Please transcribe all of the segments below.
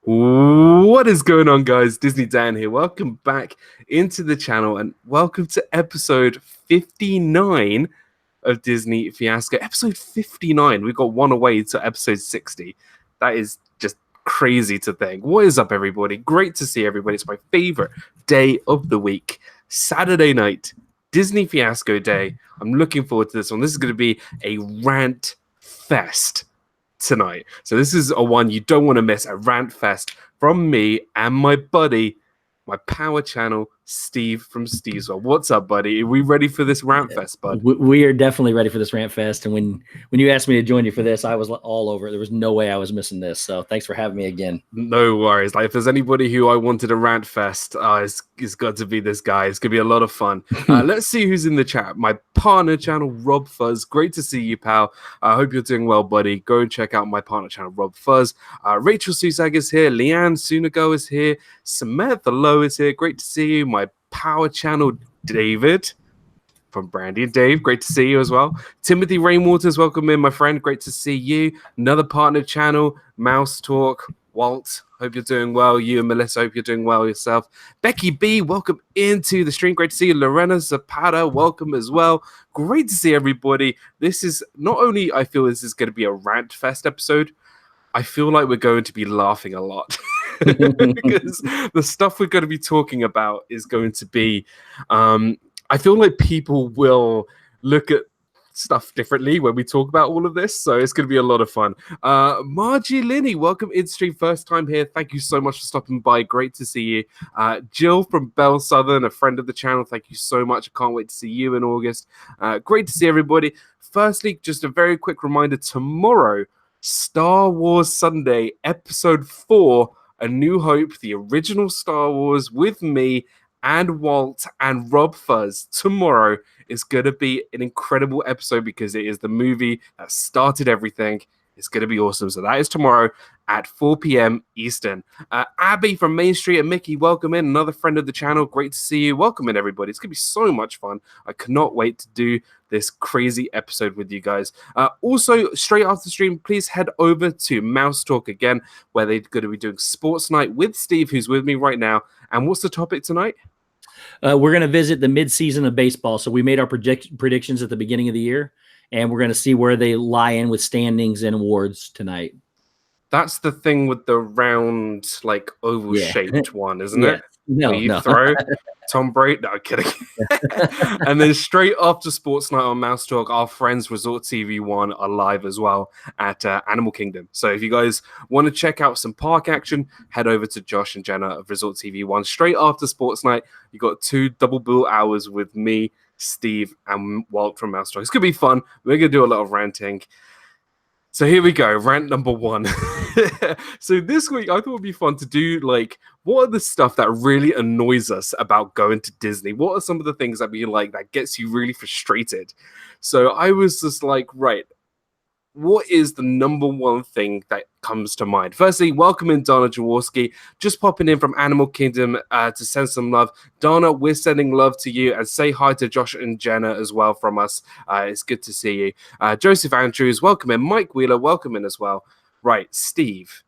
What is going on, guys? Disney Dan here. Welcome back into the channel and welcome to episode 59 of Disney Fiasco. Episode 59. We've got one away to episode 60. That is just crazy to think. What is up, everybody? Great to see everybody. It's my favorite day of the week. Saturday night, Disney Fiasco Day. I'm looking forward to this one. This is going to be a rant fest tonight. So this is a one you don't want to miss, a rant fest from me and my buddy, my power channel, Steve from STEVESWORLD. What's up, buddy? Are we ready for this rant fest, bud? We are definitely ready for this rant fest. And when you asked me to join you for this, I was all over it. There was no way I was missing this. So thanks for having me again. No worries. Like, if there's anybody who I wanted a rant fest, it's got to be this guy. It's gonna be a lot of fun. Let's see who's in the chat. My partner channel, RobFuz. Great to see you, pal. I hope you're doing well, buddy. Go and check out my partner channel, RobFuz. Rachel Susag is here. Leanne Sunago is here. Samantha Lowe is here. Great to see you. My power channel, David from Brandy and Dave. Great to see you as well. Timothy Rainwaters, welcome in, my friend. Great to see you. Another partner channel, Mouse Talk. Walt, hope you're doing well. You and Melissa, hope you're doing well yourself. Becky B, welcome into the stream. Great to see you. Lorena Zapata, welcome as well. Great to see everybody. This is not only, I feel this is going to be a rant fest episode, I feel like we're going to be laughing a lot. Because the stuff we're going to be talking about is going to be, I feel like people will look at stuff differently when we talk about all of this, so it's going to be a lot of fun. Margie Linney, welcome in stream, first time here. Thank you so much for stopping by. Great to see you. Jill from Bell Southern, a friend of the channel, thank you so much. I can't wait to see you in August. Great to see everybody. Firstly, just a very quick reminder, tomorrow, Star Wars Sunday, episode 4, A New Hope, the original Star Wars, with me and Walt and RobFuz. Tomorrow is going to be an incredible episode because it is the movie that started everything. It's going to be awesome. So that is tomorrow at 4 p.m. Eastern. Abby from Main Street and Mickey, welcome in. Another friend of the channel. Great to see you. Welcome in, everybody. It's going to be so much fun. I cannot wait to do this crazy episode with you guys. Also, straight after the stream, please head over to Mouse Talk again, where they're going to be doing Sports Night with Steve, who's with me right now. And what's the topic tonight? We're going to visit the mid-season of baseball. So we made our predictions at the beginning of the year, and we're going to see where they lie in with standings and awards tonight. That's the thing with the round, like, oval-shaped one, isn't it? No, where you throw Tom Brady. No, kidding. And then straight after Sports Night on Mouse Talk, our friends Resort TV 1 are live as well at Animal Kingdom. So if you guys want to check out some park action, head over to Josh and Jenna of Resort TV 1. Straight after Sports Night, you got 2 double bill hours with me, Steve, and Walt from Mouse Talk. It's going to be fun. We're going to do a lot of ranting. So here we go, rant number 1. So this week, I thought it would be fun to do, like, what are the stuff that really annoys us about going to Disney? What are some of the things that we like that gets you really frustrated? So I was just like, right, what is the number one thing that comes to mind? Firstly, welcome in Donna Jaworski, just popping in from Animal Kingdom to send some love. Donna, we're sending love to you, and say hi to Josh and Jenna as well from us. It's good to see you. Joseph Andrews, welcome in. Mike Wheeler, welcome in as well. Right, Steve,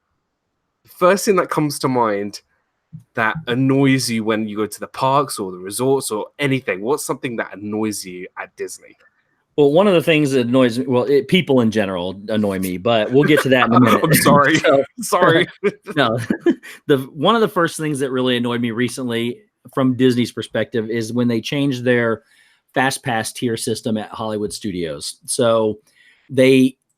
first thing that comes to mind that annoys you when you go to the parks or the resorts or anything, what's something that annoys you at Disney? Well, one of the things that annoys me, people in general annoy me, but we'll get to that in a minute. I'm sorry. Sorry. No, one of the first things that really annoyed me recently from Disney's perspective is when they changed their Fast Pass tier system at Hollywood Studios. So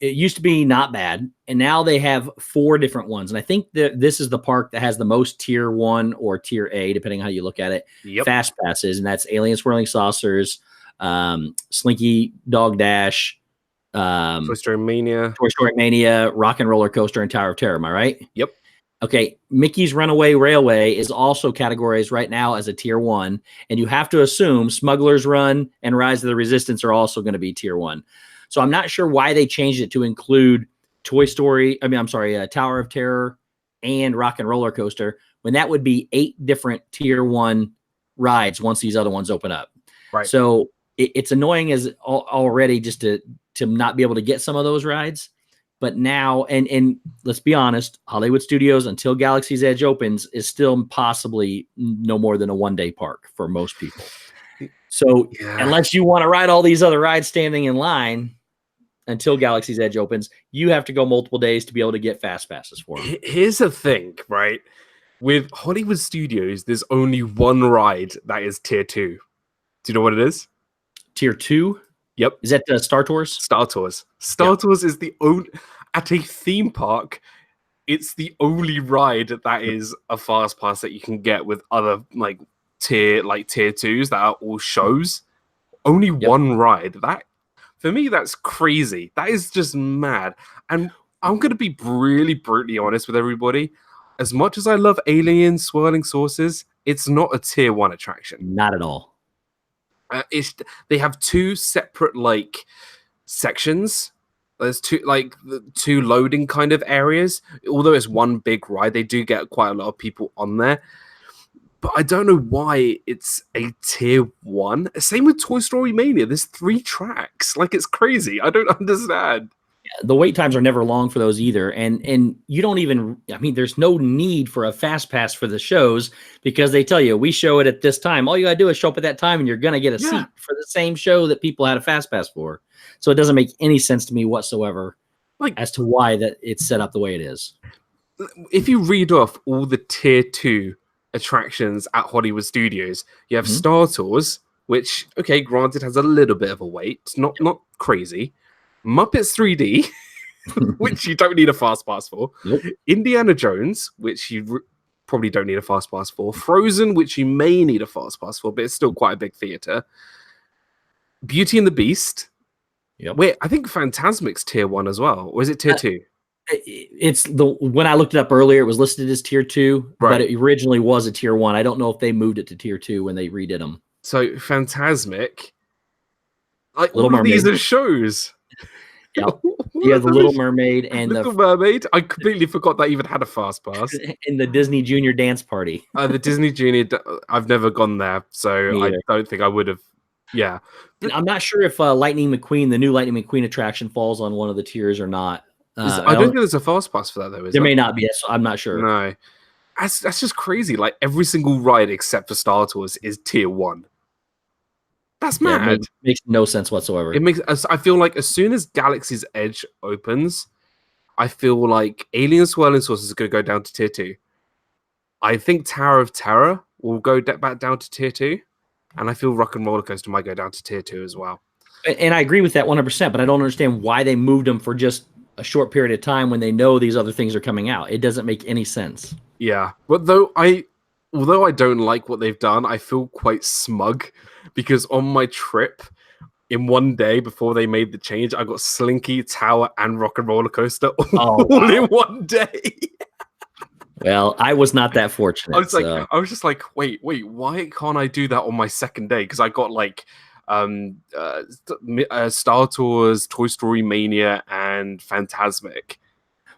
it used to be not bad, and now they have 4 different ones. And I think that this is the park that has the most tier 1 or tier A, depending on how you look at it, Fast Passes, and that's Alien Swirling Saucers, Slinky Dog Dash, Toy Story Mania, Rock and Roller Coaster, and Tower of Terror. Am I right? Yep. Okay. Mickey's Runaway Railway is also categorized right now as a tier 1, and you have to assume Smuggler's Run and Rise of the Resistance are also going to be tier 1. So I'm not sure why they changed it to include Tower of Terror and Rock and Roller Coaster, when that would be 8 different tier 1 rides once these other ones open up. Right. So it's annoying as already just to not be able to get some of those rides. But now, and let's be honest, Hollywood Studios, until Galaxy's Edge opens, is still possibly no more than a one-day park for most people. So unless you want to ride all these other rides standing in line until Galaxy's Edge opens, you have to go multiple days to be able to get fast passes for them. Here's the thing, right? With Hollywood Studios, there's only one ride that is tier 2. Do you know what it is? Tier 2? Yep. Is that Star Tours? Star Tours. Star Tours is the only, at a theme park, it's the only ride that is a fast pass that you can get with other tier 2s that are all shows. Only one ride. That, for me, that's crazy. That is just mad. And I'm going to be really brutally honest with everybody. As much as I love Alien Swirling Saucers, it's not a tier 1 attraction. Not at all. They have 2 separate sections. There's two loading kind of areas. Although it's one big ride, they do get quite a lot of people on there. But I don't know why it's a tier 1. Same with Toy Story Mania. There's 3 tracks. It's crazy. I don't understand. The wait times are never long for those either. And you don't even, there's no need for a fast pass for the shows because they tell you, we show it at this time. All you got to do is show up at that time and you're going to get a seat for the same show that people had a fast pass for. So it doesn't make any sense to me whatsoever as to why that it's set up the way it is. If you read off all the tier 2 attractions at Hollywood Studios, you have Star Tours, which, okay, granted has a little bit of a wait, not crazy. Muppets 3D, which you don't need a fast pass for. Nope. Indiana Jones, which you probably don't need a fast pass for. Frozen, which you may need a fast pass for, but it's still quite a big theater. Beauty and the Beast. Yep. Wait, I think Fantasmic's tier 1 as well. Or is it tier 2? It's when I looked it up earlier, it was listed as tier 2, but it originally was a tier 1. I don't know if they moved it to tier 2 when they redid them. So Fantasmic, all of these are shows. Yep. You have the Little Mermaid and Little Mermaid. I completely forgot that even had a fast pass. In the Disney Junior Dance Party. The Disney Junior. I've never gone there, so I don't think I would have. Yeah, and I'm not sure if Lightning McQueen, the new Lightning McQueen attraction, falls on one of the tiers or not. I don't think there's a fast pass for that though. There may not be. I'm not sure. No, that's just crazy. Every single ride except for Star Tours is tier 1. That's mad. It makes no sense whatsoever. I feel like as soon as Galaxy's Edge opens, I feel like Alien Swirling Saucers is going to go down to tier 2. I think Tower of Terror will go back down to tier 2. And I feel Rock and Roller Coaster might go down to tier 2 as well. And I agree with that 100%, but I don't understand why they moved them for just a short period of time when they know these other things are coming out. It doesn't make any sense. Yeah. But although I don't like what they've done, I feel quite smug because on my trip in one day before they made the change, I got Slinky, Tower, and Rock and Roller Coaster all in one day. Well, I was not that fortunate. I was just like, wait, why can't I do that on my second day? Because I got Star Tours, Toy Story Mania, and Fantasmic.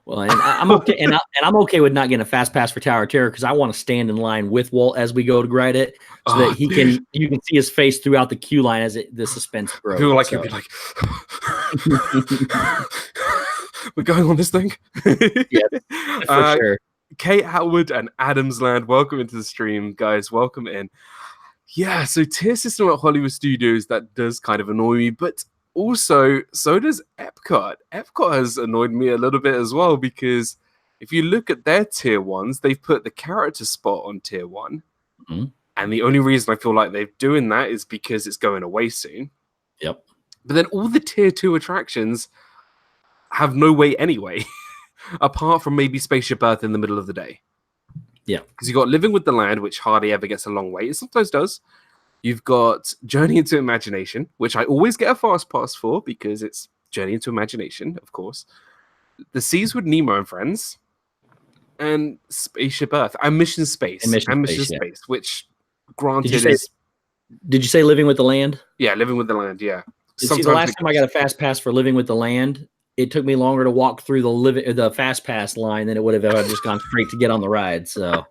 Well, and I'm okay, and I'm okay with not getting a fast pass for Tower of Terror because I want to stand in line with Walt as we go to ride it, so that you can see his face throughout the queue line as the suspense grows. He'll be like, we're going on this thing. Yeah, for sure. Kate Howard and Adamsland, welcome into the stream, guys. Welcome in. Yeah, so tier system at Hollywood Studios, that does kind of annoy me, but also, so does Epcot. Epcot has annoyed me a little bit as well, because if you look at their tier 1s, they've put the character spot on tier 1. Mm-hmm. And the only reason I feel like they're doing that is because it's going away soon. Yep. But then all the tier 2 attractions have no wait anyway, apart from maybe Spaceship Earth in the middle of the day. Yeah. Because you've got Living with the Land, which hardly ever gets a long wait. It sometimes does. You've got Journey into Imagination, which I always get a fast pass for because it's Journey into Imagination, of course. The Seas with Nemo and Friends, and Spaceship Earth, and Mission Space. And Mission Space, which granted Did you say Living with the Land? Yeah, Living with the Land, yeah. See, the last time I got a fast pass for Living with the Land, it took me longer to walk through the fast pass line than it would have if I'd just gone straight to get on the ride. So,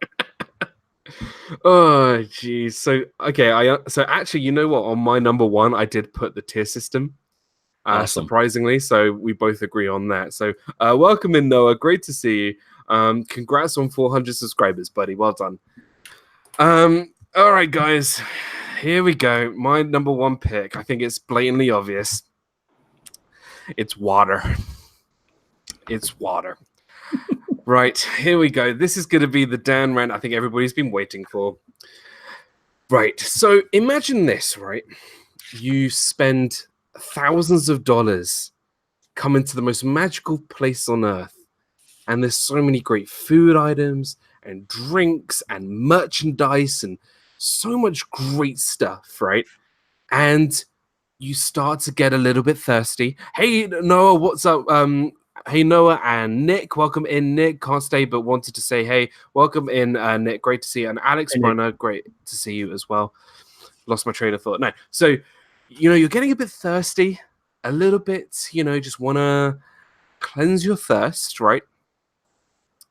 oh geez. So okay, so actually, you know what? On my number 1, I did put the tier system. Awesome. surprisingly. So we both agree on that. So welcome in, Noah. Great to see you. Congrats on 400 subscribers, buddy. Well done. All right, guys. Here we go. My number one pick. I think it's blatantly obvious. It's water. It's water. Right, here we go. This is going to be the Dan rant I think everybody's been waiting for. Right, so imagine this, right? You spend thousands of dollars coming to the most magical place on earth, and there's so many great food items and drinks and merchandise and so much great stuff, right? And you start to get a little bit thirsty. Hey, Noah, what's up? Hey, Noah and Nick, welcome in. Nick can't stay, but wanted to say hey. Welcome in, Nick. Great to see you. And Alex Brunner, great to see you as well. Lost my train of thought. No, so you're getting a bit thirsty, a little bit. Just want to cleanse your thirst, right?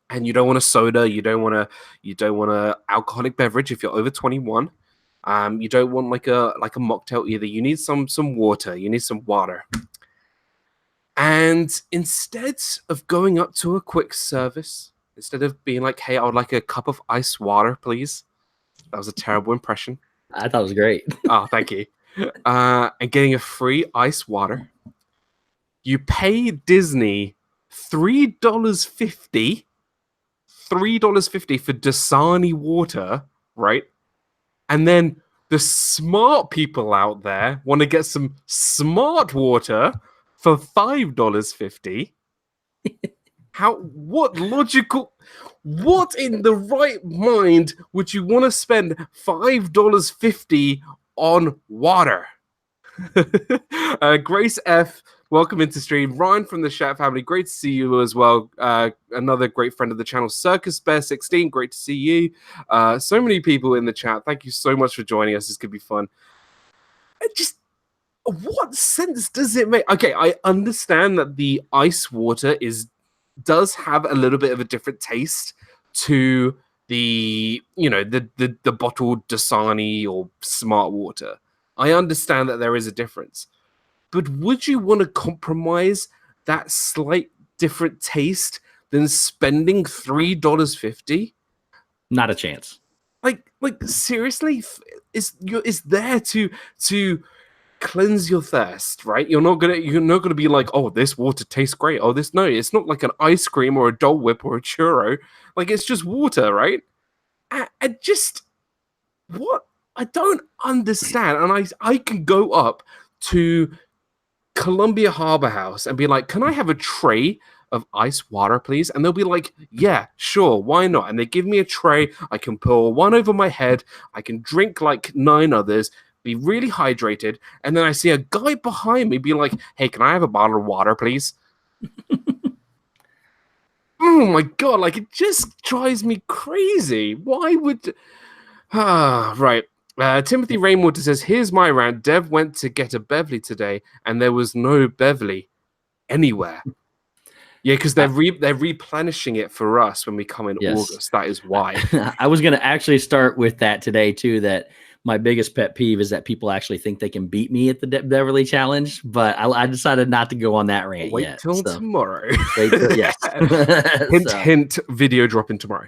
And you don't want a soda. You don't want a alcoholic beverage if you're over 21. You don't want like a mocktail either. You need some water. You need some water. And instead of going up to a quick service, instead of being like, hey, I would like a cup of ice water, please. That was a terrible impression. I thought it was great. Oh, thank you. And getting a free ice water, you pay Disney $3.50 for Dasani water, right? And then the smart people out there want to get some smart water for $5.50. What in the right mind would you want to spend $5.50 on water? Grace F, welcome into stream. Ryan from the Chat family, great to see you as well. Another great friend of the channel, Circus Bear 16, great to see you. So many people in the chat. Thank you so much for joining us. This could be fun. What sense does it make? Okay, I understand that the ice water does have a little bit of a different taste to the bottled Dasani or smart water. I understand that there is a difference. But would you want to compromise that slight different taste than spending $3.50? Not a chance. Like seriously, it's there to cleanse your thirst, right? You're not gonna be like, oh, this water tastes great. Oh, no, it's not like an ice cream or a Dole Whip or a churro. Like, it's just water, right? What? I don't understand. And I can go up to Columbia Harbor House and be like, can I have a tray of ice water, please? And they'll be like, yeah, sure, why not? And they give me a tray. I can pour one over my head. I can drink like 9 others, be really hydrated, and then I see a guy behind me be like, hey, can I have a bottle of water, please? Oh my god, like, it just drives me crazy. Why would... right. Timothy Rainwater says, here's my rant. Dev went to get a Beverly today, and there was no Beverly anywhere. Yeah, because they're replenishing it for us when we come in August. That is why. I was going to actually start with that today, too, that my biggest pet peeve is that people actually think they can beat me at the Beverly Challenge, but I decided not to go on that rant Wait yet. till tomorrow. Yes. Hint, hint, video dropping tomorrow.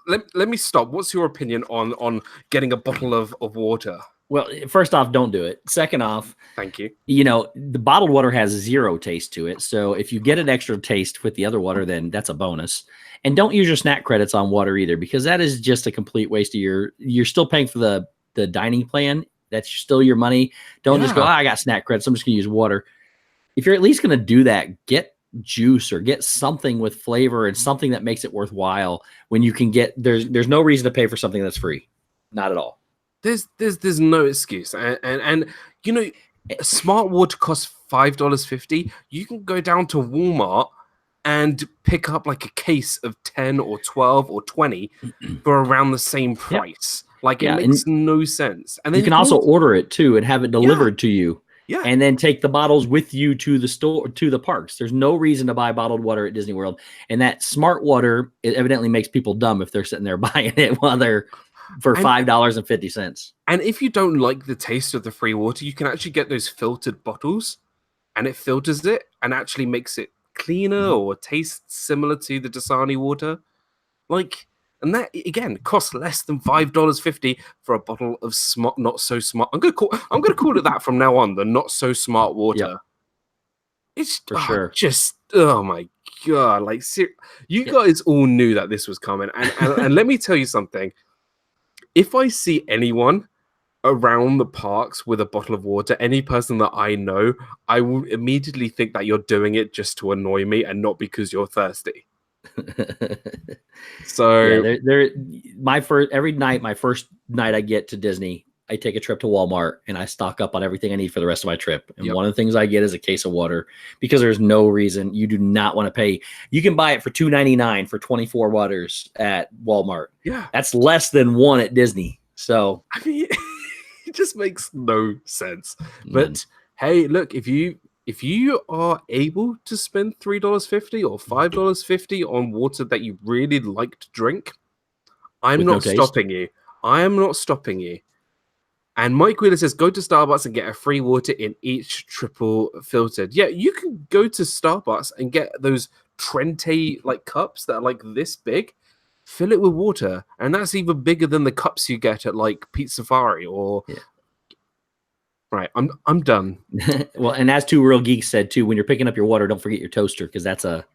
Let me stop. What's your opinion on getting a bottle of water? Well, first off, don't do it. Second off, thank you. The bottled water has 0 taste to it. So if you get an extra taste with the other water, then that's a bonus. And don't use your snack credits on water either, because that is just a complete waste of you're still paying for the dining plan. That's still your money. Don't just go, I got snack credits, I'm just going to use water. If you're at least going to do that, get juice or get something with flavor and something that makes it worthwhile when you can get, there's no reason to pay for something that's free. Not at all. There's no excuse. And smart water costs $5.50. You can go down to Walmart and pick up like a case of 10 or 12 or 20 for around the same price. Yep. Like, it makes no sense. And then you can also order it too and have it delivered to you. Yeah. And then take the bottles with you to the store, to the parks. There's no reason to buy bottled water at Disney World. And that smart water, it evidently makes people dumb if they're sitting there buying it while they're for $5.50. And if you don't like the taste of the free water, you can actually get those filtered bottles, and it filters it and actually makes it cleaner or tastes similar to the Dasani water. Like, and that again costs less than $5.50 for a bottle of smart, not so smart. I'm gonna call it that from now on. The not so smart water. Yep. It's For sure. just oh my god! Like, you guys all knew that this was coming, and let me tell you something. If I see anyone around the parks with a bottle of water, any person that I know, I will immediately think that you're doing it just to annoy me and not because you're thirsty. So every night, my first night I get to Disney, I take a trip to Walmart and I stock up on everything I need for the rest of my trip. And one of the things I get is a case of water, because there's no reason you do not want to pay. You can buy it for $2.99 for 24 waters at Walmart. Yeah, that's less than one at Disney. So I mean, it just makes no sense. But hey, look, if you are able to spend $3.50 or $5.50 on water that you really like to drink, I'm not stopping you. I am not stopping you. And Mike Wheeler says, go to Starbucks and get a free water in each triple filtered. Yeah, you can go to Starbucks and get those Trente like cups that are like this big, fill it with water, and that's even bigger than the cups you get at like Pizza Safari or. Yeah. Right, I'm done. Well, and as Two Real Geeks said too, when you're picking up your water, don't forget your toaster, because that's a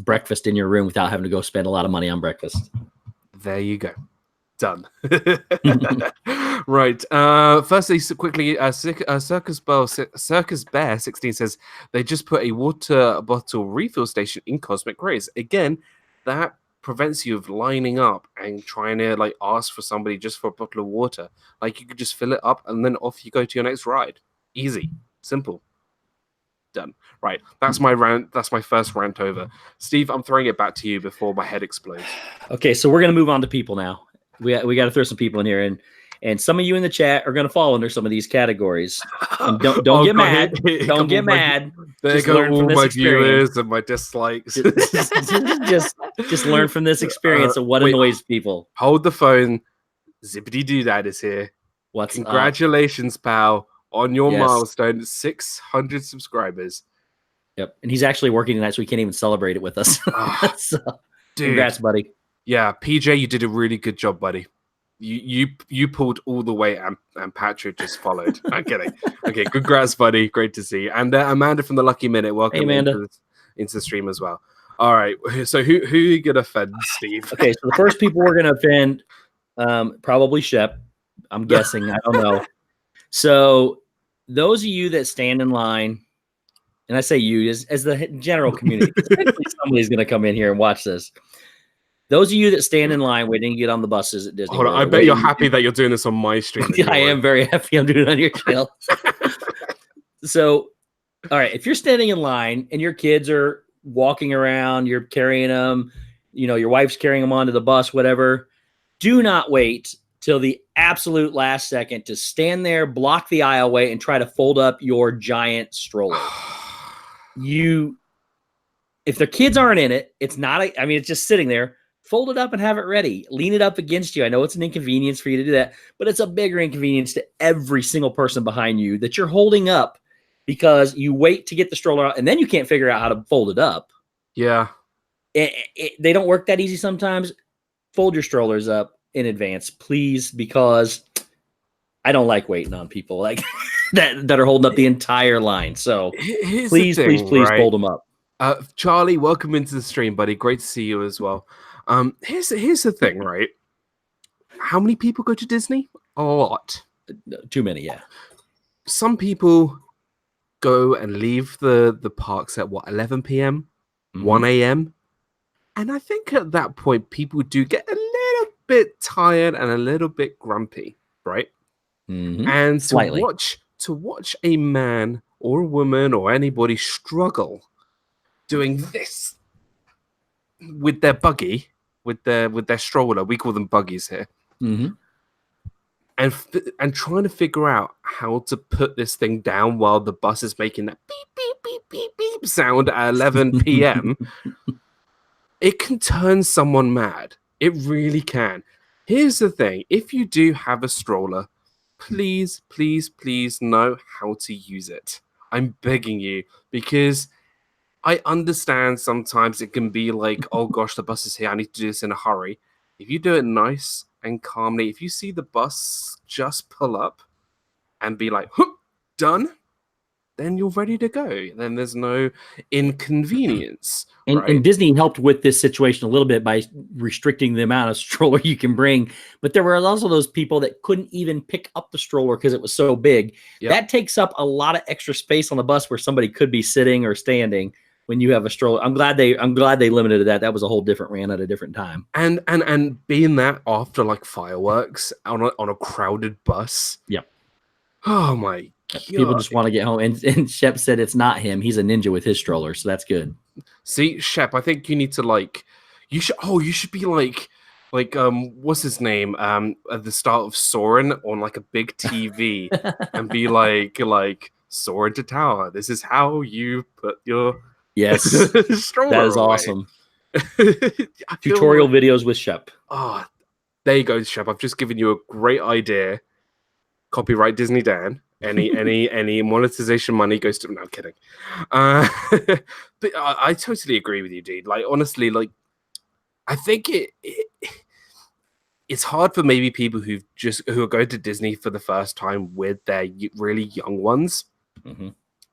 breakfast in your room without having to go spend a lot of money on breakfast. There you go. Done. Right. Firstly, quickly, Circus Bear 16 says they just put a water bottle refill station in Cosmic Rays. Again, that prevents you of lining up and trying to like ask for somebody just for a bottle of water. Like, you could just fill it up and then off you go to your next ride. Easy, simple. Done. Right. That's my rant. That's my first rant over. Steve, I'm throwing it back to you before my head explodes. Okay, so we're gonna move on to people now. We got to throw some people in here, and some of you in the chat are going to fall under some of these categories. And don't get mad. Don't get mad. There go all my viewers and my dislikes. just learn from this experience of what annoys people. Hold the phone. Zippity Doo Dad is here. Congratulations, pal, on your milestone, 600 subscribers. Yep, and he's actually working tonight, so he can't even celebrate it with us. So, dude, congrats, buddy. Yeah, PJ, you did a really good job, buddy. You pulled all the way, and Patrick just followed. I'm kidding. Okay, congrats, buddy. Great to see you. And Amanda from the Lucky Minute, welcome into the stream as well. All right, so who are you gonna offend, Steve? Okay, so the first people we're gonna offend, probably Shep. I'm guessing. I don't know. So those of you that stand in line, and I say you as the general community, somebody's gonna come in here and watch this. Those of you that stand in line waiting to get on the buses at Disney World, I bet you're happy that you're doing this on my stream. I am very happy I'm doing it on your channel. So, all right, if you're standing in line and your kids are walking around, you're carrying them, your wife's carrying them onto the bus, whatever, do not wait till the absolute last second to stand there, block the aisleway, and try to fold up your giant stroller. If the kids aren't in it, it's it's just sitting there. Fold it up and have it ready. Lean it up against you. I know it's an inconvenience for you to do that, but it's a bigger inconvenience to every single person behind you that you're holding up because you wait to get the stroller out and then you can't figure out how to fold it up. Yeah. They don't work that easy sometimes. Fold your strollers up in advance, please, because I don't like waiting on people like that are holding up the entire line. So please fold them up. Charlie, welcome into the stream, buddy. Great to see you as well. Here's the thing, right? How many people go to Disney? A lot. Too many, yeah. Some people go and leave the parks at 11 p.m., 1 a.m. And I think at that point, people do get a little bit tired and a little bit grumpy, right? And to watch a man or a woman or anybody struggle doing this with their buggy, with their stroller, we call them buggies here, and trying to figure out how to put this thing down while the bus is making that beep beep beep beep beep sound at 11 p.m. It can turn someone mad. It really can. Here's the thing. If you do have a stroller, please, please, please know how to use it. I'm begging you, because I understand sometimes it can be like, oh gosh, the bus is here. I need to do this in a hurry. If you do it nice and calmly, if you see the bus just pull up and be like, "Huh, done," then you're ready to go. Then there's no inconvenience, And, right? Disney helped with this situation a little bit by restricting the amount of stroller you can bring. But there were also those people that couldn't even pick up the stroller because it was so big. Yep. That takes up a lot of extra space on the bus where somebody could be sitting or standing when you have a stroller. I'm glad they limited that. That was a whole different rant at a different time. And being that after like fireworks on a crowded bus. Yep. Oh my God. People just want to get home. And Shep said it's not him. He's a ninja with his stroller, so that's good. See, Shep, I think you need to you should be like what's his name? At the start of Soarin' on like a big TV and be like Soarin' to Tower. This is how you put your Yes. stroller That is away. awesome. Tutorial videos with Shep. Oh, there you go, Shep. I've just given you a great idea. Copyright Disney Dan. Any monetization money goes to. No, I'm kidding. But I totally agree with you, dude. Like, honestly, like, I think it's hard for maybe people who are going to Disney for the first time with their really young ones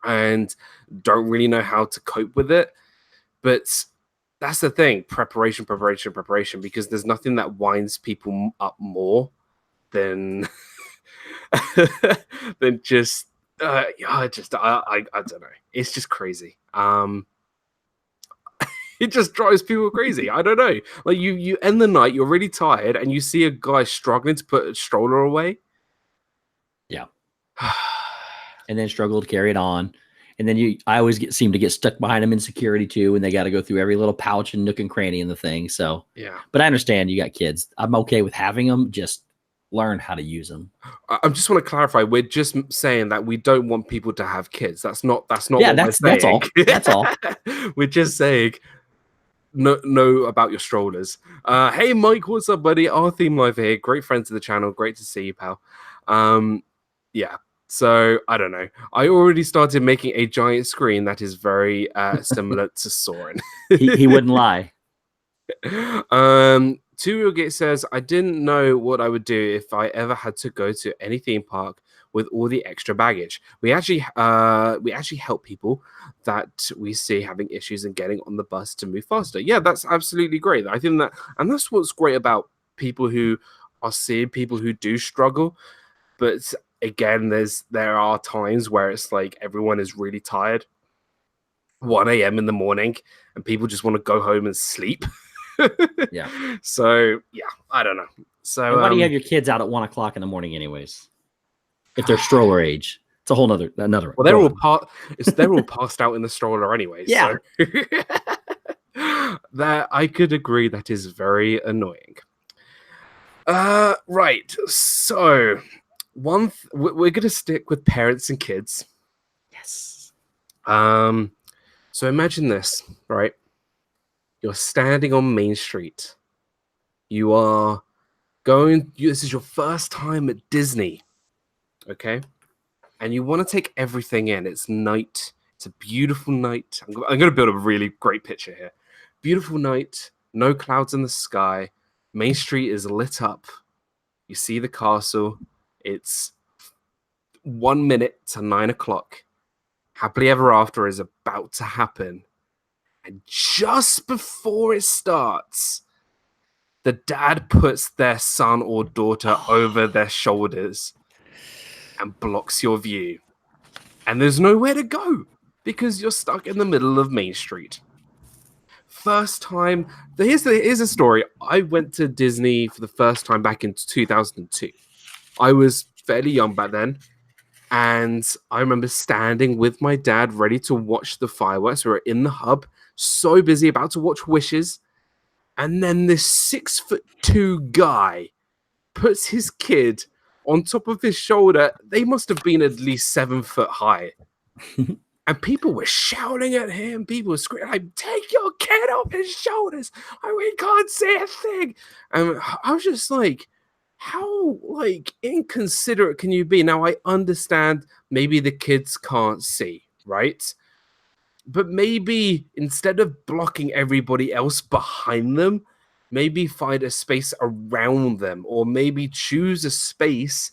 and don't really know how to cope with it. But that's the thing: preparation, because there's nothing that winds people up more than than just I don't know. It's just crazy. It just drives people crazy. I don't know. Like you end the night, you're really tired, and you see a guy struggling to put a stroller away. Yeah. And then struggle to carry it on. And then I always seem to get stuck behind them in security too, and they got to go through every little pouch and nook and cranny in the thing. So yeah. But I understand you got kids. I'm okay with having them. Just learn how to use them. I just want to clarify. We're just saying that we don't want people to have kids. That's not. Yeah, what we're saying. That's all. We're just saying. Know about your strollers. Hey Mike, what's up, buddy? Our theme live here. Great friends of the channel. Great to see you, pal. Yeah. So I don't know. I already started making a giant screen that is very similar to Soarin'. He wouldn't lie. Two Real Gate says, I didn't know what I would do if I ever had to go to any theme park with all the extra baggage. We actually help people that we see having issues in getting on the bus to move faster. Yeah, that's absolutely great. I think that, and that's what's great about people who are seeing people who do struggle. But again, there are times where it's like everyone is really tired, 1 a.m. in the morning, and people just want to go home and sleep. Yeah. So yeah, I don't know. So why do you have your kids out at 1 o'clock in the morning, anyways? If they're stroller age, it's a whole another. Well, they're all passed out in the stroller anyway. Yeah. So that I could agree that is very annoying. Right. So we're gonna stick with parents and kids. Yes. So imagine this, right? You're standing on Main Street. You are this is your first time at Disney, okay? And you want to take everything in. It's night. It's a beautiful night. I'm going to build a really great picture here. Beautiful night. No clouds in the sky. Main Street is lit up. You see the castle. It's 1 minute to 9 o'clock. Happily Ever After is about to happen. And just before it starts, the dad puts their son or daughter over their shoulders and blocks your view. And there's nowhere to go because you're stuck in the middle of Main Street. First time, here's a story. I went to Disney for the first time back in 2002. I was fairly young back then. And I remember standing with my dad ready to watch the fireworks. We were in the hub, so busy, about to watch Wishes. And then this 6'2" guy puts his kid on top of his shoulder. They must have been at least 7 foot high. And people were shouting at him. People were screaming, like, take your kid off his shoulders. We can't see a thing. And I was just like, how like inconsiderate can you be? Now I understand maybe the kids can't see, right? But maybe instead of blocking everybody else behind them, maybe find a space around them, or maybe choose a space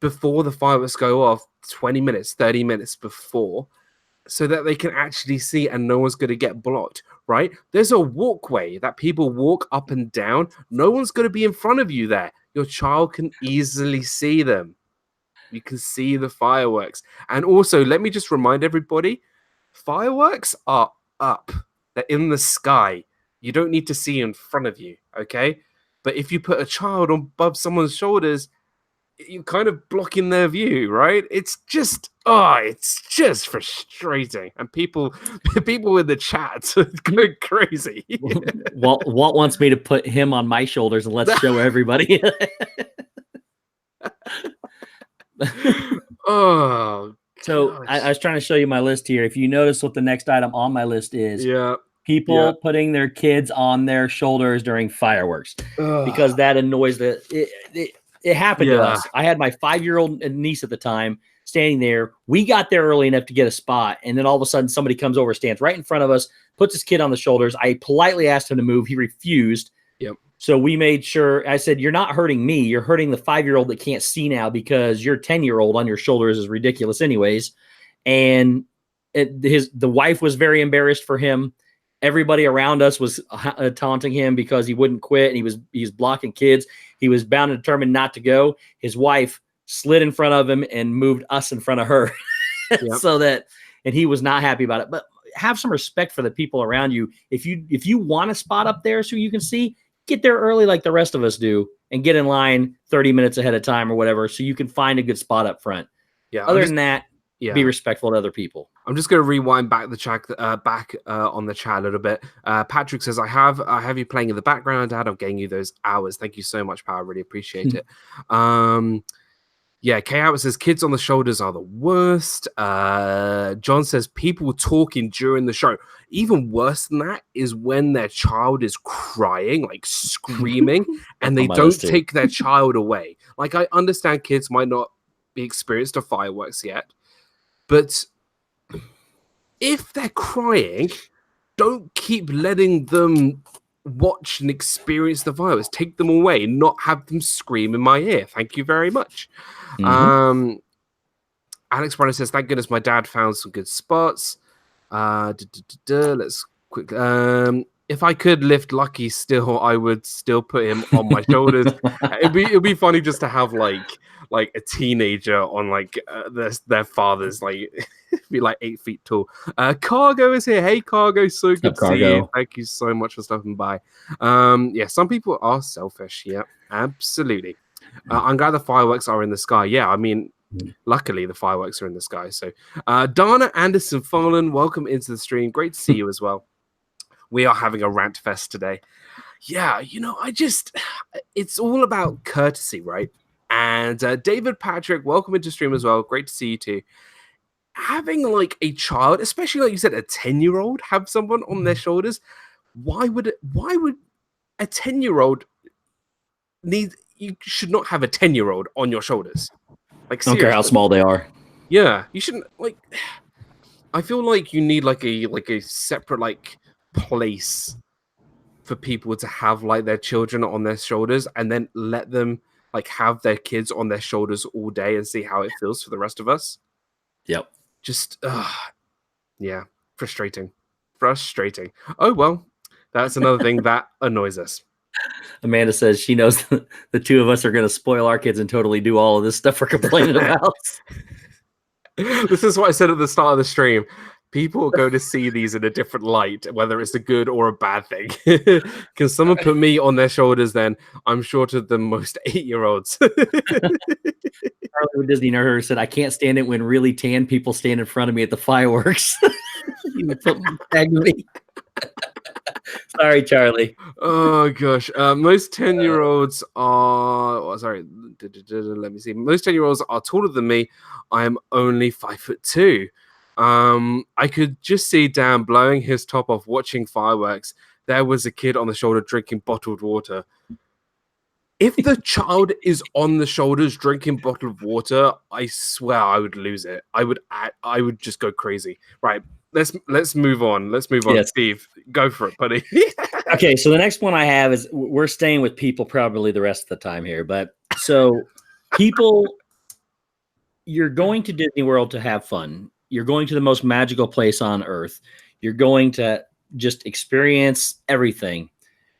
before the fireworks go off 20 minutes, 30 minutes before, so that they can actually see and no one's going to get blocked, right? There's a walkway that people walk up and down. No one's going to be in front of you there. Your child can easily see them. You can see the fireworks. And also, let me just remind everybody, fireworks are up. They're in the sky. You don't need to see in front of you, okay? But if you put a child above someone's shoulders, you're kind of blocking their view, right? It's just frustrating. And people in the chat are going crazy. Walt wants me to put him on my shoulders and let's show everybody. Oh, so I was trying to show you my list here. If you notice what the next item on my list is, people putting their kids on their shoulders during fireworks, because that annoys it happened to us. I had my 5-year-old niece at the time standing there. We got there early enough to get a spot, and then all of a sudden somebody comes over, stands right in front of us, puts his kid on the shoulders. I politely asked him to move. He refused. Yep. So we made sure. I said, "You're not hurting me. You're hurting the 5-year-old that can't see now, because your 10-year-old on your shoulders is ridiculous anyways." And the wife was very embarrassed for him. Everybody around us was taunting him because he wouldn't quit, and he was blocking kids. He was bound and determined not to go. His wife slid in front of him and moved us in front of her. And he was not happy about it. But have some respect for the people around you. If you want a spot up there so you can see, get there early like the rest of us do, and get in line 30 minutes ahead of time or whatever, so you can find a good spot up front. Yeah. Other than that, be respectful to other people. I'm just going to rewind back the chat, on the chat a little bit. Patrick says, I have you playing in the background, Dad. I'm getting you those hours. Thank you so much, pal. I really appreciate it. K Out says, kids on the shoulders are the worst. John says, people talking during the show. Even worse than that is when their child is crying, like screaming, and they don't take their child away. Like, I understand kids might not be experienced to fireworks yet, but if they're crying, don't keep letting them watch and experience the fireworks. Take them away, not have them scream in my ear. Thank you very much. Alex Brunner says, thank goodness my dad found some good spots. Let's quick. If I could lift Lucky still, I would still put him on my shoulders. It'd be funny just to have like a teenager on like their father's, like be like 8 feet tall. Cargo is here. Hey Cargo, so good to see you. Thank you so much for stopping by. Some people are selfish. Yeah, absolutely. I'm glad the fireworks are in the sky. Yeah, I mean, luckily the fireworks are in the sky. So Dana Anderson Fallen, welcome into the stream. Great to see you as well. We are having a rant fest today. Yeah, it's all about courtesy, right? And David Patrick, welcome into stream as well. Great to see you too. Having like a child, especially like you said, a 10-year-old, have someone on their shoulders. Why would a 10-year-old need? You should not have a 10-year-old on your shoulders. Like, seriously. I don't care how small they are. Yeah, you shouldn't. Like, I feel like you need like a separate like place for people to have like their children on their shoulders, and then let them like have their kids on their shoulders all day and see how it feels for the rest of us. Yep. Just frustrating. Oh well, that's another thing that annoys us. Amanda says she knows the two of us are going to spoil our kids and totally do all of this stuff we're complaining about. This is what I said at the start of the stream. People go to see these in a different light, whether it's a good or a bad thing. Can someone put me on their shoulders, then I'm shorter than most 8-year-olds. Charlie with Disney Nerd said, I can't stand it when really tan people stand in front of me at the fireworks. Sorry, Charlie. Oh gosh, most 10-year-olds are. Let me see. Most 10-year-olds are taller than me. I am only 5'2". I could just see Dan blowing his top off watching fireworks. There was a kid on the shoulder drinking bottled water. If the child is on the shoulders drinking bottled water, I swear I would lose it. I would just go crazy. Right. Let's move on. Let's move on. Yes. Steve, go for it, buddy. Okay, so the next one I have is we're staying with people probably the rest of the time here, but so people, you're going to Disney World to have fun. You're going to the most magical place on earth. You're going to just experience everything.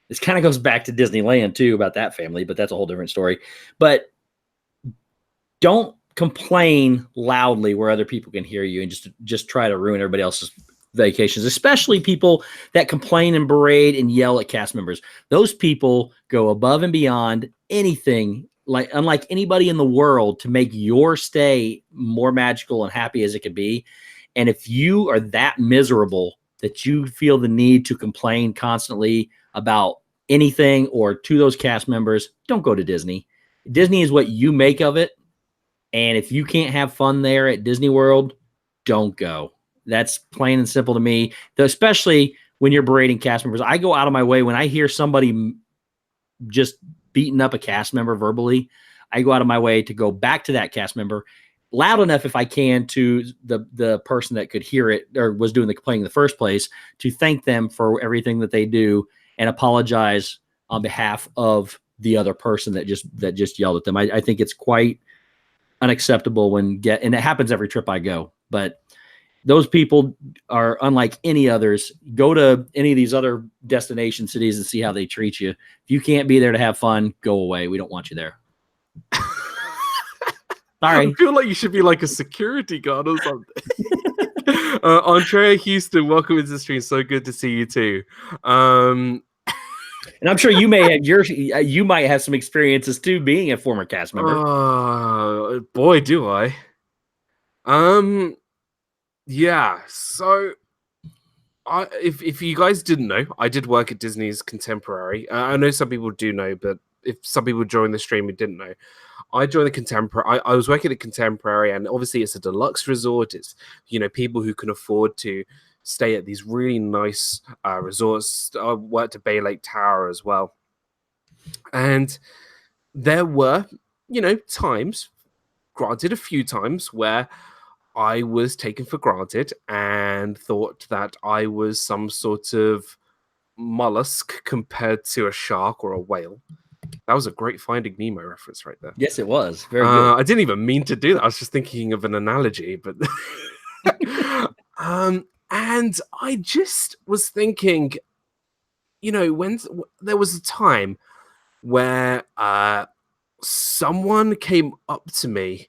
This kind of goes back to Disneyland too about that family, but that's a whole different story. But don't complain loudly where other people can hear you and just try to ruin everybody else's vacations, especially people that complain and berate and yell at cast members. Those people go above and beyond anything, like unlike anybody in the world, to make your stay more magical and happy as it could be. And if you are that miserable that you feel the need to complain constantly about anything or to those cast members, don't go to Disney. Disney is what you make of it. And if you can't have fun there at Disney World, don't go. That's plain and simple to me, especially when you're berating cast members. I go out of my way when I hear somebody just beating up a cast member verbally. I go out of my way to go back to that cast member loud enough if I can to the person that could hear it or was doing the complaining in the first place, to thank them for everything that they do and apologize on behalf of the other person that just yelled at them. I think it's quite unacceptable and it happens every trip I go, but those people are unlike any others. Go to any of these other destination cities and see how they treat you. If you can't be there to have fun, go away. We don't want you there. Sorry. I feel like you should be like a security guard or something. Andrea Houston, welcome into the stream. So good to see you too. And I'm sure you may have you might have some experiences too, being a former cast member. Boy, do I. Yeah. So, if you guys didn't know, I did work at Disney's Contemporary. I know some people do know, but if some people joined the stream who didn't know, I joined the Contemporary. I was working at Contemporary, and obviously it's a deluxe resort. It's, people who can afford to stay at these really nice resorts. I worked at Bay Lake Tower as well. And there were, times, granted a few times, where I was taken for granted and thought that I was some sort of mollusk compared to a shark or a whale. That was a great Finding Nemo reference right there. Yes, it was. Very good. I didn't even mean to do that. I was just thinking of an analogy, but and I just was thinking, when there was a time where someone came up to me,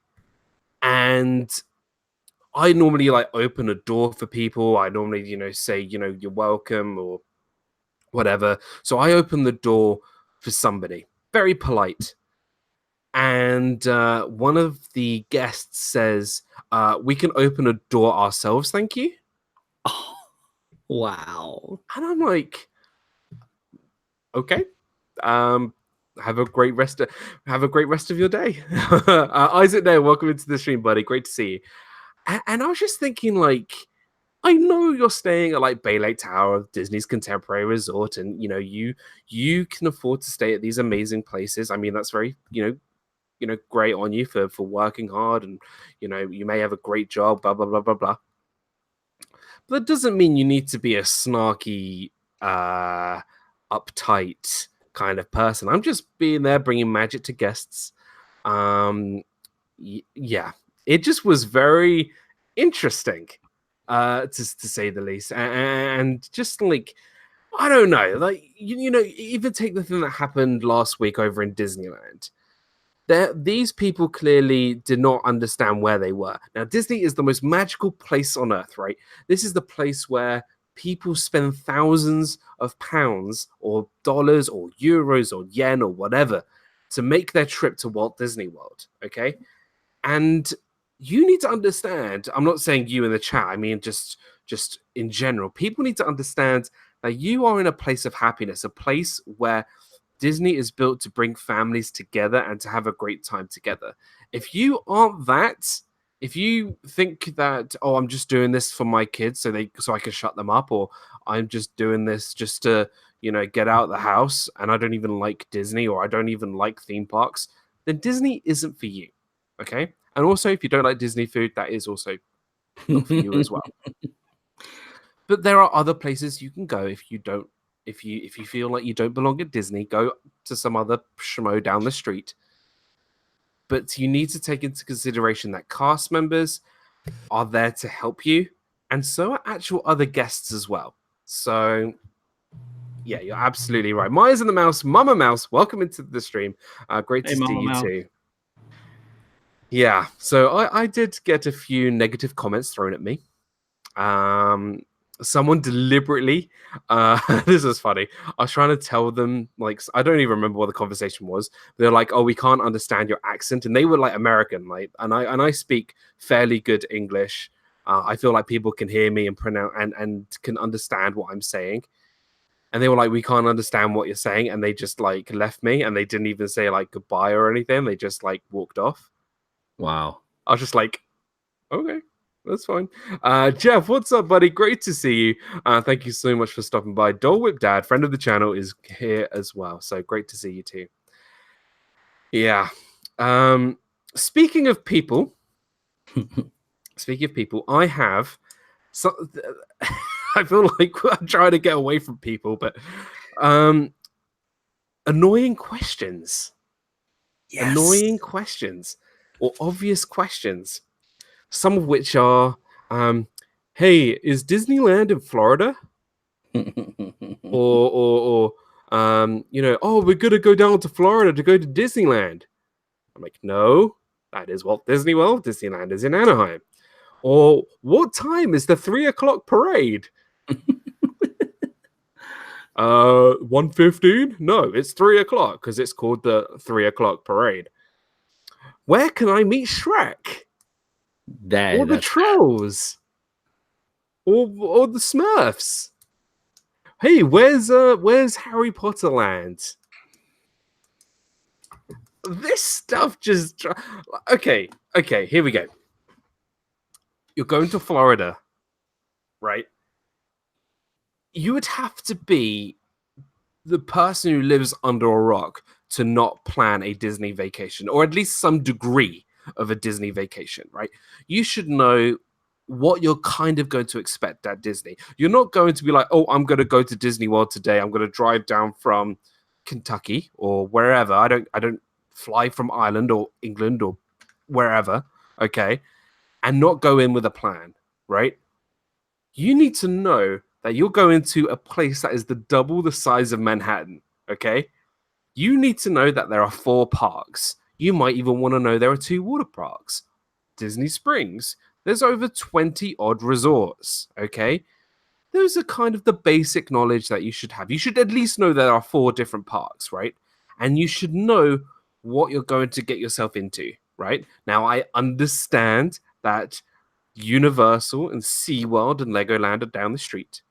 and I normally open a door for people. I normally, say, you're welcome or whatever. So I open the door for somebody, very polite. And one of the guests says, we can open a door ourselves, thank you. Oh, wow. And I'm like, okay. Have a great rest of your day. Isaac there, welcome into the stream, buddy. Great to see you. And I was just thinking, I know you're staying at Bay Lake Tower, Disney's Contemporary Resort, and you can afford to stay at these amazing places. I mean, that's very great on you for working hard, and you may have a great job, blah blah blah blah blah. But that doesn't mean you need to be a snarky, uptight kind of person. I'm just being there, bringing magic to guests. Yeah, it just was very interesting, to say the least, and just I don't know, even take the thing that happened last week over in Disneyland. These people clearly did not understand where they were. Now, Disney is the most magical place on earth, right? This is the place where people spend thousands of pounds or dollars or euros or yen or whatever to make their trip to Walt Disney World, okay? And you need to understand, I'm not saying you in the chat, I mean just in general, people need to understand that you are in a place of happiness, a place where Disney is built to bring families together and to have a great time together. If you aren't that, if you think that, oh, I'm just doing this for my kids so I can shut them up, or I'm just doing this just to, get out of the house, and I don't even like Disney, or I don't even like theme parks, then Disney isn't for you. Okay? And also, if you don't like Disney food, that is also not for you as well. But there are other places you can go if you don't, if you feel like you don't belong at Disney, go to some other schmo down the street. But you need to take into consideration that cast members are there to help you, and so are actual other guests as well. So yeah, you're absolutely right. Myers and the Mouse, Mama Mouse, welcome into the stream. Great to see you too. Yeah, so I did get a few negative comments thrown at me. Someone deliberately, this is funny. I was trying to tell them, like, I don't even remember what the conversation was. They're like, "Oh, we can't understand your accent," and they were like American, like, and I speak fairly good English. I feel like people can hear me and pronounce and can understand what I'm saying. And they were like, "We can't understand what you're saying," and they just like left me, and they didn't even say like goodbye or anything. They just like walked off. Wow. I was just like, okay. That's fine. Jeff, what's up, buddy? Great to see you. Thank you so much for stopping by. Dole Whip Dad, friend of the channel, is here as well. So great to see you too. Yeah. Speaking of people, I have I feel like I'm trying to get away from people, but annoying questions. Yes. Annoying questions or obvious questions. Some of which are, hey, is Disneyland in Florida? or oh, we're gonna go down to Florida to go to Disneyland. I'm like, no, that is Walt Disney World. Disneyland is in Anaheim. Or what time is the 3 o'clock parade? 1:15? No, it's 3 o'clock because it's called the 3 o'clock parade. Where can I meet Shrek? Or the Trolls? Or the Smurfs? Hey, where's Harry Potter Land? This stuff just... Okay, here we go. You're going to Florida, right? You would have to be the person who lives under a rock to not plan a Disney vacation, or at least some degree of a Disney vacation, right? You should know what you're kind of going to expect at Disney. You're not going to be like, oh, I'm going to go to Disney World today. I'm going to drive down from Kentucky or wherever. I don't fly from Ireland or England or wherever, okay, and not go in with a plan, right? You need to know that you're going to a place that is double the size of Manhattan, okay? You need to know that there are 4 parks. You might even want to know there are 2 water parks. Disney Springs. There's over 20 odd resorts, okay? Those are kind of the basic knowledge that you should have. You should at least know there are 4 different parks, right? And you should know what you're going to get yourself into, right? Now, I understand that Universal and SeaWorld and Legoland are down the street,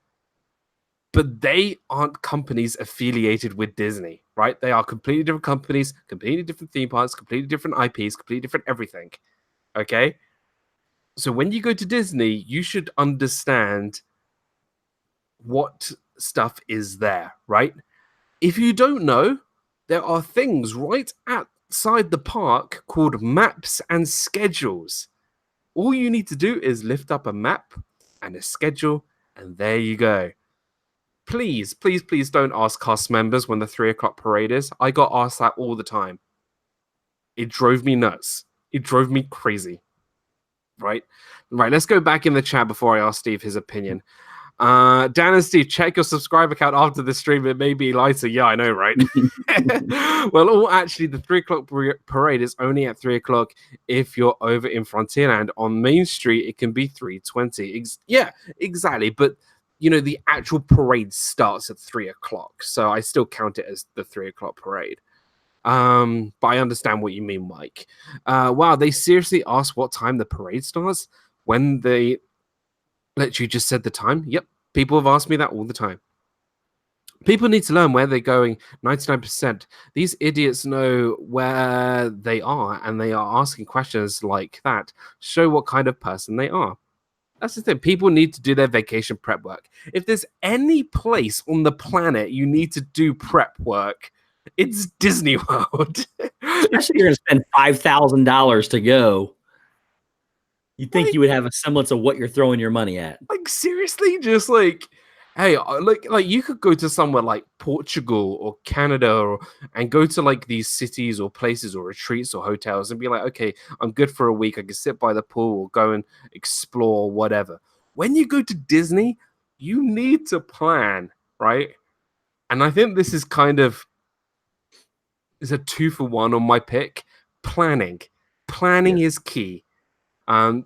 but they aren't companies affiliated with Disney, right? They are completely different companies, completely different theme parks, completely different IPs, completely different everything, okay? So when you go to Disney, you should understand what stuff is there, right? If you don't know, there are things right outside the park called maps and schedules. All you need to do is lift up a map and a schedule, and there you go. Please, please, please don't ask cast members when the 3 o'clock parade is. I got asked that all the time. It drove me nuts. It drove me crazy. Right, let's go back in the chat before I ask Steve his opinion. Dan and Steve, check your subscriber count after the stream. It may be lighter. Yeah, I know, right? Well, actually, the 3 o'clock parade is only at 3 o'clock if you're over in Frontierland. On Main Street, it can be 3:20. Yeah, exactly. But, the actual parade starts at 3 o'clock. So I still count it as the 3 o'clock parade. But I understand what you mean, Mike. Wow, they seriously asked what time the parade starts when they literally just said the time. Yep, people have asked me that all the time. People need to learn where they're going. 99%. These idiots know where they are, and they are asking questions like that. Show what kind of person they are. That's the thing. People need to do their vacation prep work. If there's any place on the planet you need to do prep work, it's Disney World. Especially if you're going to spend $5,000 to go. You think you would have a semblance of what you're throwing your money at? Like seriously, just like, hey, like you could go to somewhere like Portugal or Canada, and go to like these cities or places or retreats or hotels and be like, okay, I'm good for a week. I can sit by the pool or go and explore whatever. When you go to Disney, you need to plan, right? And I think this is kind of is a 2-for-1 on my pick. Planning is key.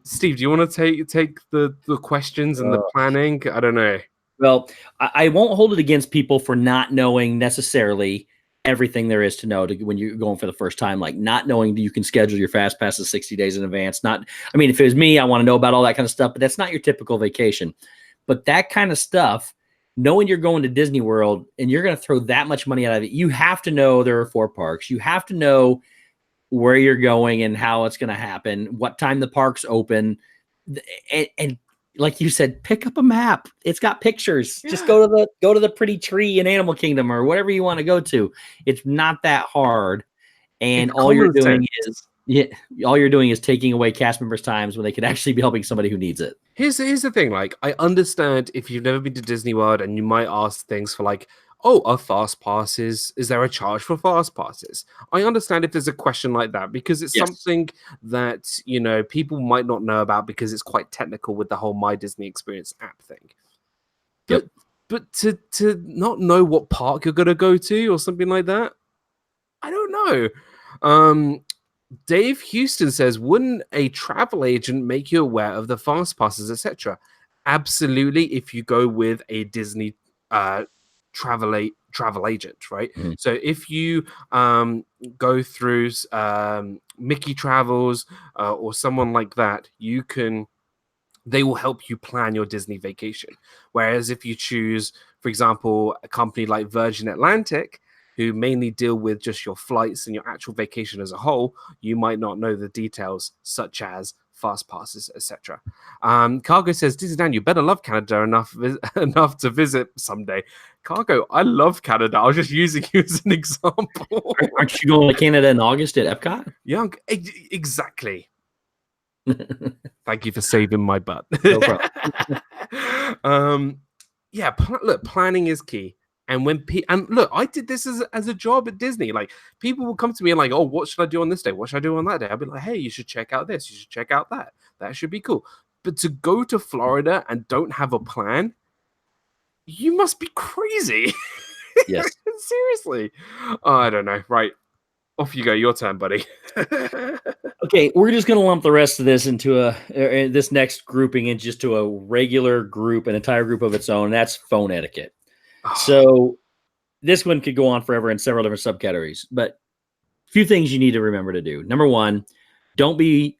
Steve, do you want to take the questions and the planning? I don't know. Well, I won't hold it against people for not knowing necessarily everything there is to know when you're going for the first time, like not knowing that you can schedule your fast passes 60 days in advance. I mean, if it was me, I want to know about all that kind of stuff, but that's not your typical vacation. But that kind of stuff, knowing you're going to Disney World and you're going to throw that much money out of it, you have to know there are 4 parks. You have to know where you're going and how it's going to happen, what time the parks open. And like you said, pick up a map. It's got pictures. Yeah. Just go to the pretty tree in Animal Kingdom or whatever you want to go to. It's not that hard. And all you're doing is taking away cast members' times when they could actually be helping somebody who needs it. Here's the thing. Like, I understand if you've never been to Disney World and you might ask things for like, oh, are fast passes? Is there a charge for fast passes? I understand if there's a question like that because it's something that, you know, people might not know about because it's quite technical with the whole My Disney Experience app thing. But to not know what park you're gonna go to or something like that, I don't know. Dave Houston says, wouldn't a travel agent make you aware of the fast passes, etc.? Absolutely, if you go with a Disney travel agent, right? So if you go through Mickey Travels or someone like that, they will help you plan your Disney vacation. Whereas if you choose, for example, a company like Virgin Atlantic, who mainly deal with just your flights and your actual vacation as a whole, you might not know the details such as fast passes, etc. Cargo says, Disneyland, you better love Canada enough to visit someday. Cargo, I love Canada. I was just using you as an example. Aren't you going to Canada in August at Epcot? Yeah, exactly. Thank you for saving my butt. No problem. Look, planning is key. And look, I did this as a job at Disney. Like, people will come to me and like, oh, what should I do on this day? What should I do on that day? I'll be like, hey, you should check out this. You should check out that. That should be cool. But to go to Florida and don't have a plan, you must be crazy. Yes. Seriously. Oh, I don't know. Right. Off you go. Your turn, buddy. Okay, we're just going to lump the rest of this into this next grouping into just to a regular group, an entire group of its own. That's phone etiquette. So this one could go on forever in several different subcategories, but a few things you need to remember to do. Number one, don't be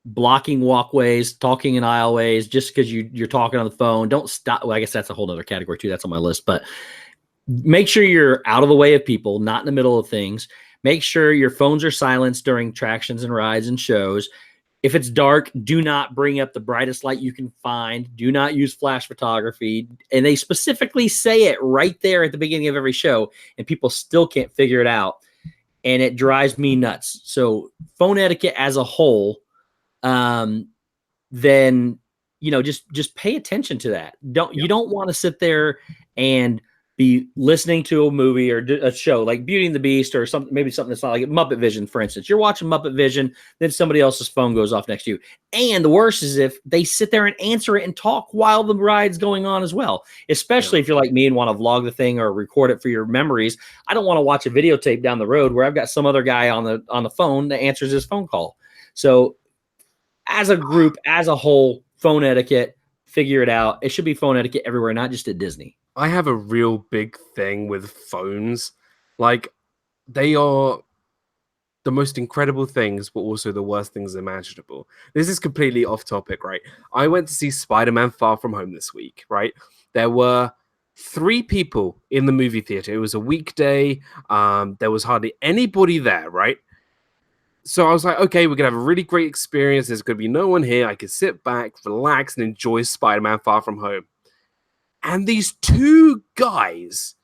blocking walkways, talking in aisleways just because you're talking on the phone. Don't stop. Well, I guess that's a whole other category too. That's on my list, but make sure you're out of the way of people, not in the middle of things. Make sure your phones are silenced during attractions and rides and shows. If it's dark, do not bring up the brightest light you can find. Do not use flash photography. And they specifically say it right there at the beginning of every show, and people still can't figure it out. And it drives me nuts. So phone etiquette as a whole, then, you know, just pay attention to that. You don't want to sit there and be listening to a movie or a show like Beauty and the Beast or something, maybe something that's not like Muppet Vision, for instance. You're watching Muppet Vision, then somebody else's phone goes off next to you. And the worst is if they sit there and answer it and talk while the ride's going on as well, especially if you're like me and want to vlog the thing or record it for your memories. I don't want to watch a videotape down the road where I've got some other guy on the phone that answers his phone call. So as a group, as a whole, phone etiquette, figure it out. It should be phone etiquette everywhere, not just at Disney. I have a real big thing with phones. Like, they are the most incredible things, but also the worst things imaginable. This is completely off topic, right? I went to see Spider-Man Far From Home this week, right? There were 3 people in the movie theater. It was a weekday. There was hardly anybody there, right? So I was like, okay, we're gonna have a really great experience. There's gonna be no one here. I can sit back, relax, and enjoy Spider-Man Far From Home. And these 2 guys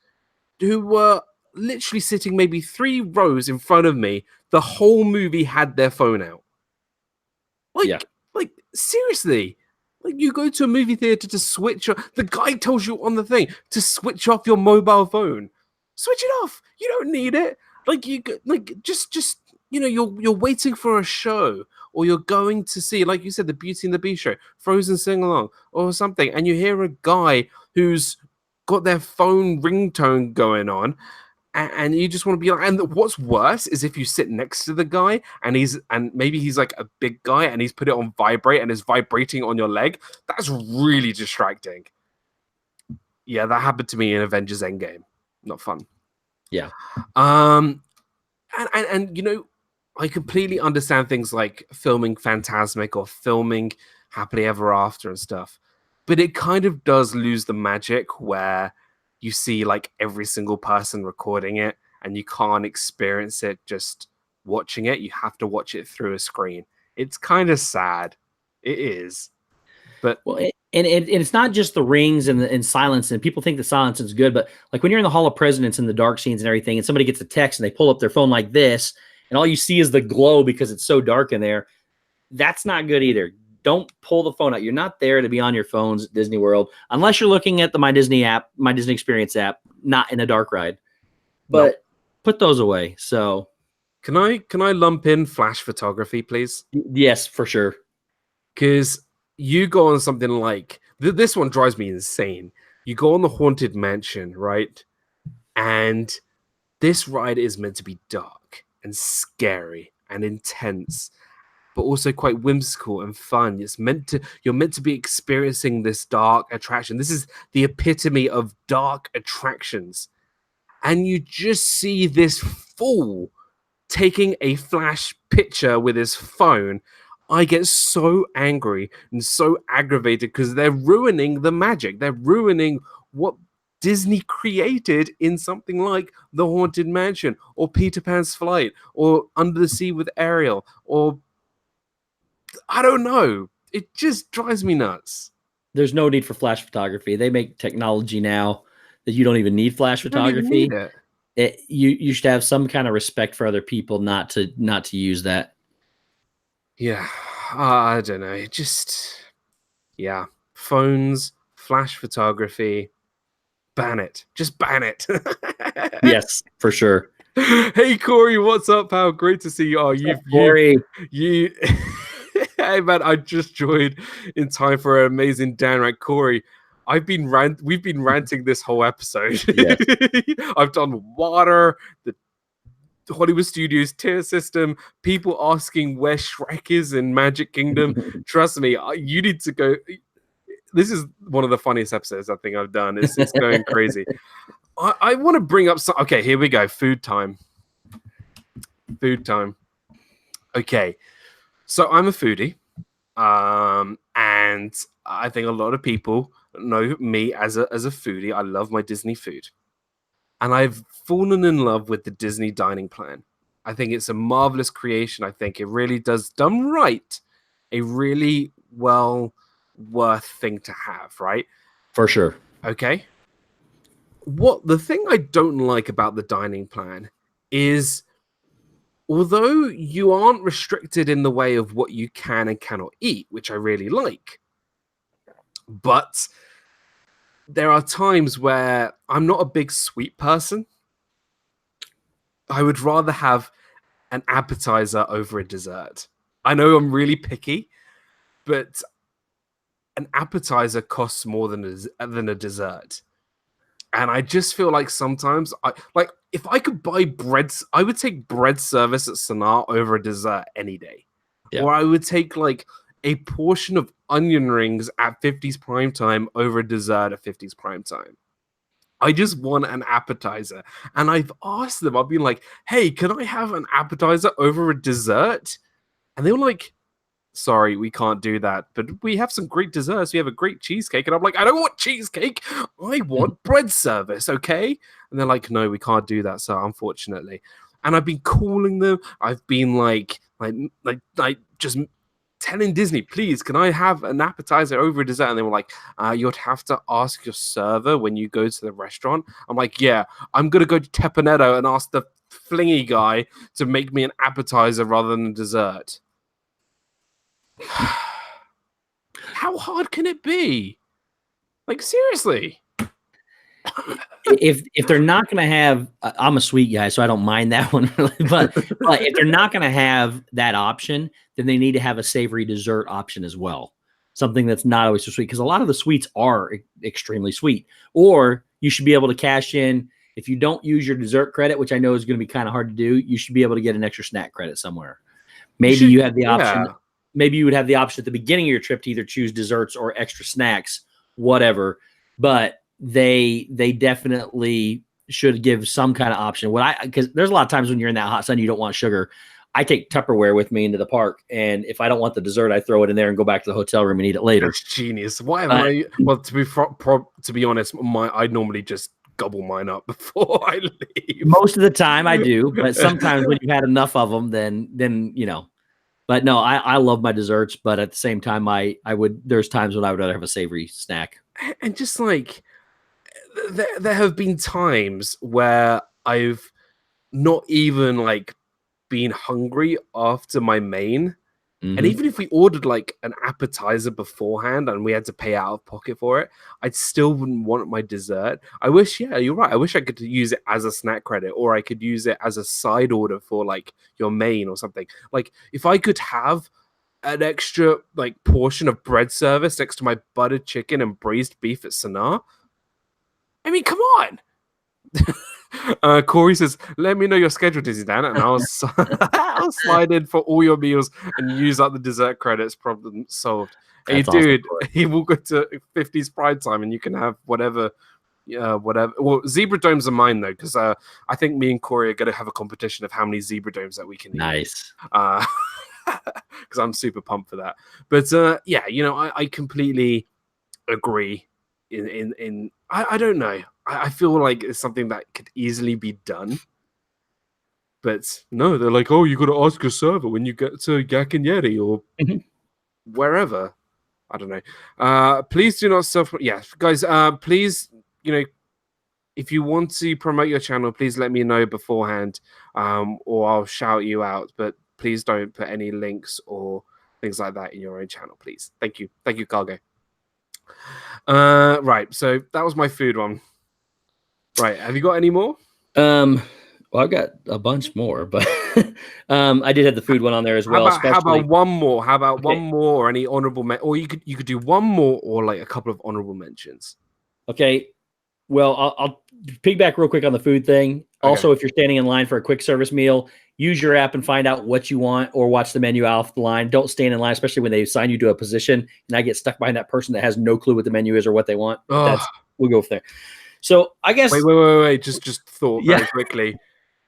who were literally sitting maybe 3 rows in front of me, the whole movie had their phone out. Like seriously. Like, you go to a movie theater to switch off. The guy tells you on the thing to switch off your mobile phone. Switch it off. You don't need it. Like, just you're waiting for a show, or you're going to see, like you said, the Beauty and the Beast show, Frozen sing along, or something, and you hear a guy who's got their phone ringtone going on, and you just want to be like, and what's worse is if you sit next to the guy and maybe he's like a big guy and he's put it on vibrate and is vibrating on your leg. That's really distracting. Yeah, that happened to me in Avengers Endgame. Not fun. Yeah. And I completely understand things like filming Phantasmic or filming Happily Ever After and stuff, but it kind of does lose the magic where you see like every single person recording it and you can't experience it just watching it. You have to watch it through a screen. It's kind of sad. It is. But and it's not just the rings and silence, and people think the silence is good, but like when you're in the Hall of Presidents and the dark scenes and everything, and somebody gets a text and they pull up their phone like this, and all you see is the glow because it's so dark in there, that's not good either. Don't pull the phone out. You're not there to be on your phones at Disney World unless you're looking at the My Disney app, My Disney Experience app, not in a dark ride. But put those away. So can I lump in flash photography, please? Yes, for sure. Because you go on something like this one drives me insane. You go on the Haunted Mansion, right? And this ride is meant to be dark and scary and intense, but also quite whimsical and fun. You're meant to be experiencing this dark attraction. This is the epitome of dark attractions. And you just see this fool taking a flash picture with his phone. I get so angry and so aggravated because they're ruining the magic. They're ruining what Disney created in something like The Haunted Mansion or Peter Pan's Flight or Under the Sea with Ariel, or I don't know. It just drives me nuts. There's no need for flash photography. They make technology now that you don't even need flash photography. You should have some kind of respect for other people not to use that. Yeah, I don't know. Yeah, phones, flash photography, ban it. Just ban it. Yes, for sure. Hey Corey, what's up, pal? Great to see you. Oh, you. Hey man, I just joined in time for an amazing downright Corey. We've been ranting this whole episode. Yes. I've done water, the Hollywood Studios tier system, people asking where Shrek is in Magic Kingdom. Trust me, you need to go. This is one of the funniest episodes I think I've done. It's going crazy. I want to bring up some. Okay, here we go. Food time. Okay, so I'm a foodie, and I think a lot of people know me as a foodie. I love my Disney food. And I've fallen in love with the Disney dining plan. I think it's a marvelous creation. I think it really does, done right, a really well worth thing to have, right? For sure. Okay. The thing I don't like about the dining plan is, although you aren't restricted in the way of what you can and cannot eat, which I really like, but there are times where I'm not a big sweet person. I would rather have an appetizer over a dessert. I know I'm really picky, but an appetizer costs more than a dessert. And I just feel like sometimes if I could buy breads, I would take bread service at Sanaa over a dessert any day. Yeah. Or I would take like a portion of onion rings at 50s prime time over a dessert at 50s prime time. I just want an appetizer. And I've asked them, I've been like, hey, can I have an appetizer over a dessert? And they were like, sorry, we can't do that, but we have some great desserts. We have a great cheesecake. And I'm like, I don't want cheesecake. I want bread service, okay? And they're like, no, we can't do that, so unfortunately. And I've been calling them. I've been like just telling Disney, please, can I have an appetizer over a dessert? And they were like, you'd have to ask your server when you go to the restaurant. I'm like, yeah, I'm going to go to Tepanetto and ask the flingy guy to make me an appetizer rather than a dessert. How hard can it be? Like, seriously. If they're not going to have, I'm a sweet guy, so I don't mind that one really. But if they're not going to have that option, then they need to have a savory dessert option as well. Something that's not always so sweet, because a lot of the sweets are extremely sweet. Or you should be able to cash in if you don't use your dessert credit, which I know is going to be kind of hard to do. You should be able to get an extra snack credit somewhere. Maybe you have the option. Yeah. Maybe you would have the option at the beginning of your trip to either choose desserts or extra snacks, whatever. But they definitely should give some kind of option. Because there's a lot of times when you're in that hot sun, you don't want sugar. I take Tupperware with me into the park, and if I don't want the dessert, I throw it in there and go back to the hotel room and eat it later. That's genius. Why am I? Well, to be honest, I normally just gobble mine up before I leave. Most of the time, I do, but sometimes when you've had enough of them, then you know. But no, I love my desserts, but at the same time, I would. There's times when I would rather have a savory snack. And just like there have been times where I've not even like been hungry after my main. Mm-hmm. And even if we ordered like an appetizer beforehand and we had to pay out of pocket for it, I still wouldn't want my dessert. I wish, yeah, you're right. I wish I could use it as a snack credit, or I could use it as a side order for like your main or something. Like if I could have an extra like portion of bread service next to my buttered chicken and braised beef at Sanaa. I mean, come on. Corey says, let me know your schedule, Dizzy Dan, and I'll slide in for all your meals and use up the dessert credits. Problem solved. Hey, dude, he will go to 50s Pride Time and you can have whatever. Well, Zebra Domes are mine, though, because I think me and Corey are going to have a competition of how many Zebra Domes that we can eat. Nice. Because I'm super pumped for that. But yeah, you know, I completely agree. I don't know. I feel like it's something that could easily be done. But no, they're like, oh, you got to ask your server when you get to Yak and Yeti or wherever. I don't know. Please do not yeah, guys, please, you know, if you want to promote your channel, please let me know beforehand, or I'll shout you out. But please don't put any links or things like that in your own channel, please. Thank you. Thank you, Cargo. Right, so that was my food one. Right, have you got any more? Well, I've got a bunch more, but I did have the food one on there as well. How about one more? How about one more or any honorable or you could do one more or like a couple of honorable mentions. Okay. Well, I'll piggyback real quick on the food thing. Okay. Also, if you're standing in line for a quick service meal, use your app and find out what you want, or watch the menu off the line. Don't stand in line, especially when they assign you to a position and I get stuck behind that person that has no clue what the menu is or what they want. We'll go from there. So I guess wait. Just thought very quickly.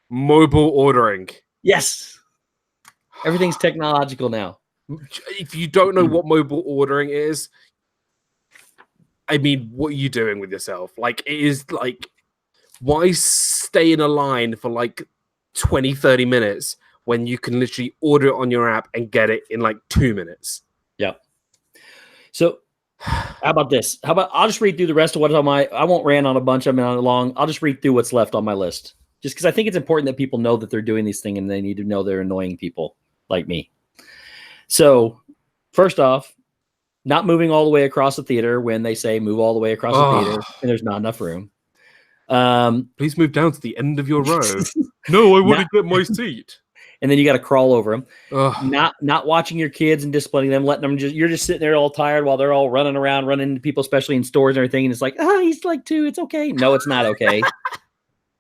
Mobile ordering. Yes. Everything's technological now. If you don't know what mobile ordering is, I mean, what are you doing with yourself? Like, it is like, why stay in a line for like 20, 30 minutes when you can literally order it on your app and get it in like 2 minutes? Yep. So how about this? How about I'll just read through the rest of what's on I won't rant on a bunch of them on long. I'll just read through what's left on my list. Just because I think it's important that people know that they're doing these things and they need to know they're annoying people like me. So first off, not moving all the way across the theater when they say move all the way across the theater and there's not enough room. Please move down to the end of your row. No, I want to get my seat. And then you got to crawl over them. Not watching your kids and disciplining them, letting them you're just sitting there all tired while they're all running around, running into people, especially in stores and everything. And it's like, he's like 2. It's okay. No, it's not okay.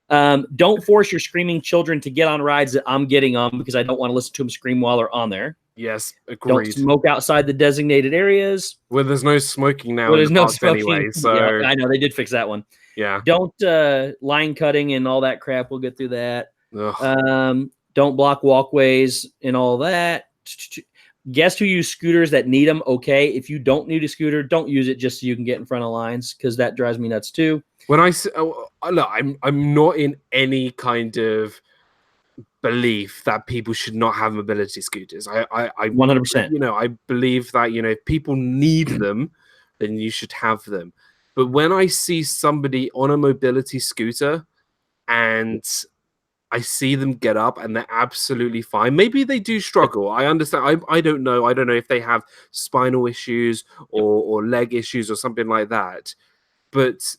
Don't force your screaming children to get on rides that I'm getting on because I don't want to listen to them scream while they're on there. Yes, agreed. Don't smoke outside the designated areas. Well, there's no smoking now. Well, there's no smoking anyway. So yeah, I know they did fix that one. Yeah. Don't line cutting and all that crap. We'll get through that. Don't block walkways and all that. Guests who use scooters that need them, okay. If you don't need a scooter, don't use it just so you can get in front of lines, because that drives me nuts too. When look, I'm not in any kind of belief that people should not have mobility scooters. I 100%. I believe that if people need them, then you should have them. But when I see somebody on a mobility scooter and I see them get up and they're absolutely fine. Maybe they do struggle. I understand. I don't know. I don't know if they have spinal issues or leg issues or something like that. But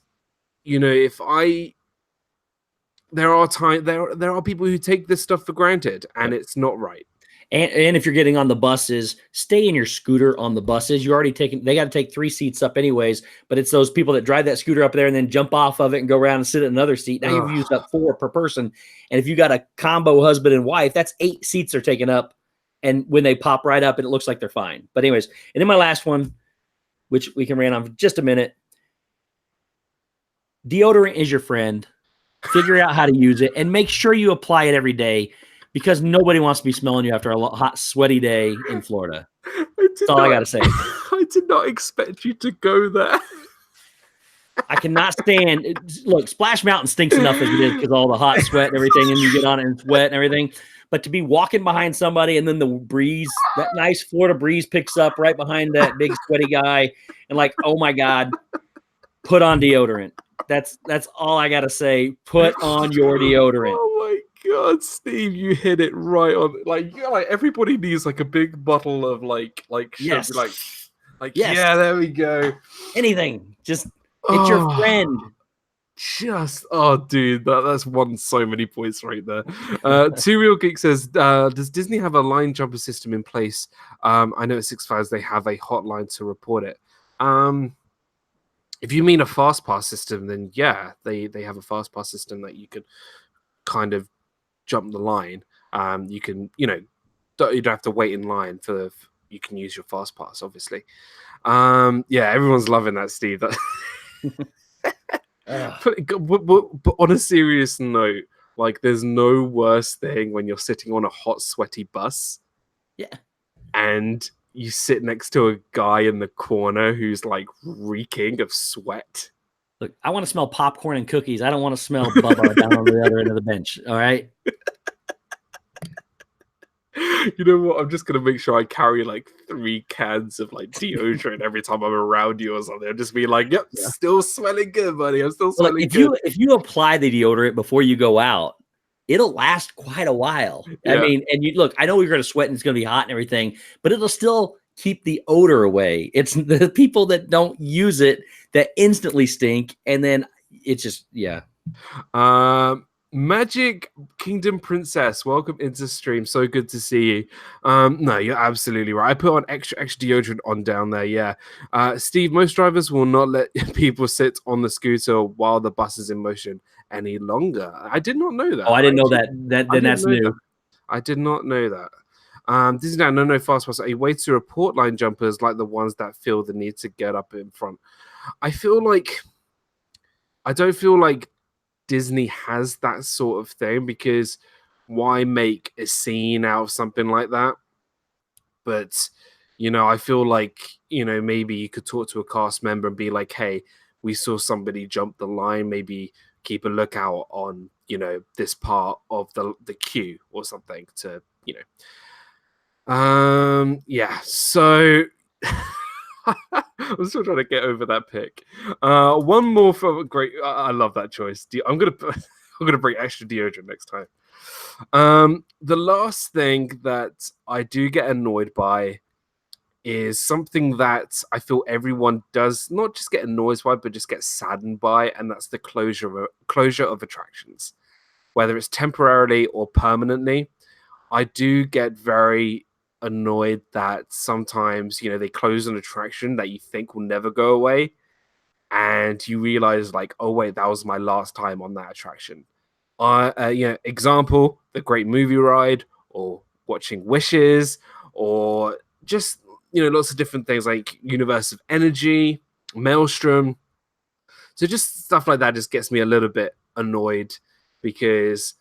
if there are people who take this stuff for granted, and it's not right. And if you're getting on the buses, stay in your scooter on the buses. You're already they got to take 3 seats up anyways, but it's those people that drive that scooter up there and then jump off of it and go around and sit in another seat. Now you've used up 4 per person. And if you got a combo husband and wife, that's 8 seats are taken up. And when they pop right up, and it looks like they're fine. But anyways, and then my last one, which we can rant on for just a minute. Deodorant is your friend. Figure out how to use it and make sure you apply it every day, because nobody wants to be smelling you after a hot, sweaty day in Florida. That's all I got to say. I did not expect you to go there. I cannot stand look, Splash Mountain stinks enough as it is because all the hot sweat and everything, and you get on it and sweat and everything. But to be walking behind somebody and then the breeze, that nice Florida breeze picks up right behind that big sweaty guy, and like, oh my God, put on deodorant. That's all I gotta say. Put on your deodorant. Oh my God, Steve, you hit it right on. Like everybody needs like a big bottle of like yes, yes. Yeah, there we go. Anything, just it's your friend. Dude, that's won so many points right there. Two Real Geek says, does Disney have a line jumper system in place? I know at Six Flags they have a hotline to report it. If you mean a fast pass system, then yeah, they have a fast pass system that you can kind of jump the line. You can, you don't have to wait in line you can use your fast pass, obviously. Yeah, everyone's loving that, Steve. But on a serious note, like, there's no worse thing when you're sitting on a hot, sweaty bus. Yeah. And you sit next to a guy in the corner who's like reeking of sweat. Look, I want to smell popcorn and cookies. I don't want to smell Bubba down on the other end of the bench. All right. You know what? I'm just gonna make sure I carry like 3 cans of like deodorant every time I'm around you or something. I'll just be like, "Yep, still smelling good, buddy. I'm still smelling good." If you apply the deodorant before you go out, it'll last quite a while. Yeah. I mean, and you look, I know you're going to sweat and it's going to be hot and everything, but it'll still keep the odor away. It's the people that don't use it that instantly stink. And then it's just, yeah. Magic Kingdom Princess, welcome into stream. So good to see you. No, you're absolutely right. I put on extra deodorant on down there. Yeah. Steve, most drivers will not let people sit on the scooter while the bus is in motion any longer. I did not know that. Oh, I didn't know that. That's new. I did not know that. This is now no fast pass. A way to report line jumpers like the ones that feel the need to get up in front. I don't feel like Disney has that sort of thing, because why make a scene out of something like that? But I feel like maybe you could talk to a cast member and be like, hey, we saw somebody jump the line, maybe keep a lookout on this part of the queue or something to yeah, so I'm still trying to get over that pick. One more for great. I love that choice. I'm gonna bring extra deodorant next time. The last thing that I do get annoyed by is something that I feel everyone does not just get annoyed by, but just get saddened by, and that's the closure of attractions, whether it's temporarily or permanently. I do get very annoyed that sometimes they close an attraction that you think will never go away, and you realize like, oh wait, that was my last time on that attraction. Example, the Great Movie Ride, or watching Wishes, or just lots of different things like Universe of Energy, Maelstrom. So just stuff like that just gets me a little bit annoyed, because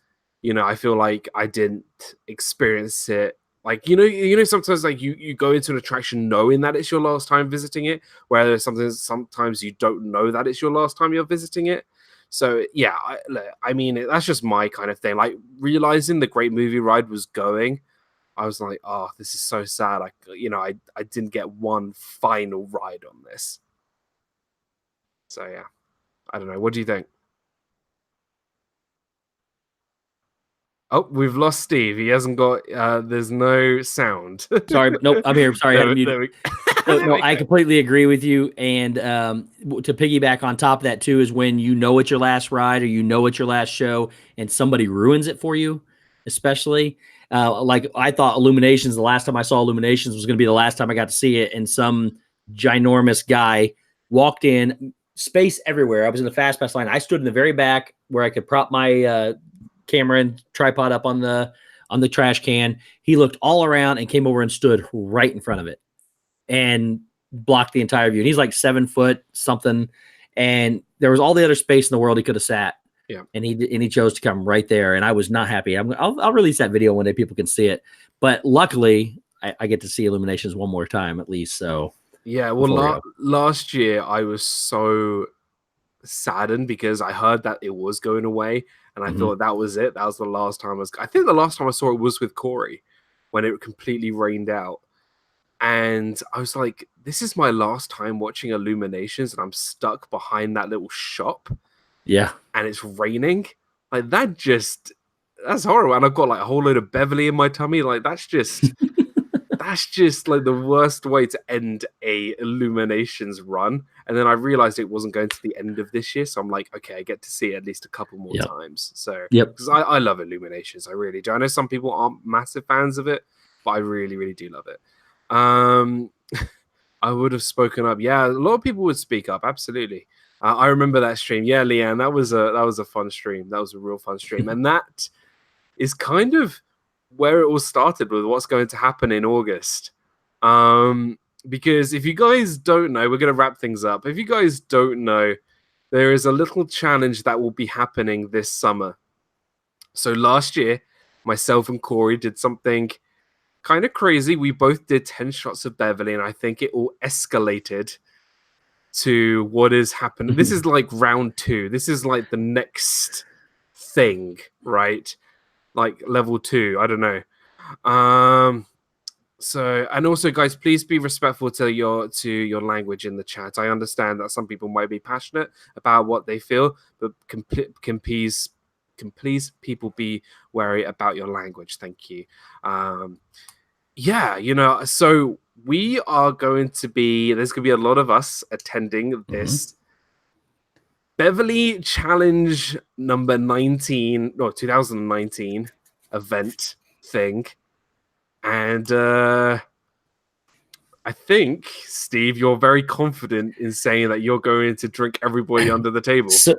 I feel like I didn't experience it Like, you know, sometimes like you go into an attraction knowing that it's your last time visiting it, whereas sometimes you don't know that it's your last time you're visiting it. So yeah, I mean, that's just my kind of thing. Like realizing the Great Movie Ride was going, I was like, oh, this is so sad. I didn't get one final ride on this. So yeah, I don't know. What do you think? Oh, we've lost Steve. He hasn't got. There's no sound. Sorry, but nope, I'm here. Sorry, I had to mute it. No, I completely agree with you. And to piggyback on top of that too is when you know it's your last ride or you know it's your last show, and somebody ruins it for you, especially. Like I thought Illuminations, the last time I saw Illuminations was going to be the last time I got to see it, and some ginormous guy walked in, space everywhere. I was in the fast pass line. I stood in the very back where I could prop my camera and tripod up on the trash can. He looked all around and came over and stood right in front of it and blocked the entire view. And he's like 7 foot something, and there was all the other space in the world he could have sat. Yeah, and he chose to come right there, and I was not happy. I'll release that video one day, people can see it. But luckily, I get to see Illuminations one more time at least. So yeah. Well, last year I was so saddened because I heard that it was going away, and I thought that was it. That was the last time I think the last time I saw it was with Corey when it completely rained out. And I was like, this is my last time watching Illuminations, and I'm stuck behind that little shop. Yeah. And it's raining. Like that's horrible. And I've got like a whole load of Beverly in my tummy. Like that's just like the worst way to end a Illuminations run. And then I realized it wasn't going to the end of this year. So I'm like, okay, I get to see it at least a couple more times. So because I love Illuminations. I really do. I know some people aren't massive fans of it, but I really, really do love it. I would have spoken up. Yeah, a lot of people would speak up. Absolutely. I remember that stream. Yeah, Leanne, that was a fun stream. That was a real fun stream. And that is kind of where it all started with what's going to happen in August. Because if you guys don't know, we're going to wrap things up. If you guys don't know, there is a little challenge that will be happening this summer. So last year, myself and Corey did something kind of crazy. We both did 10 shots of Beverly, and I think it all escalated to what is happening. This is like round 2. This is like the next thing, right? Like level 2. I don't know. So, and also, guys, please be respectful to your language in the chat. I understand that some people might be passionate about what they feel, but can please people be wary about your language. Thank you. Yeah, so we are going to be, there's going to be a lot of us attending this Beverly Challenge number 2019 event thing. And I think, Steve, you're very confident in saying that you're going to drink everybody under the table. So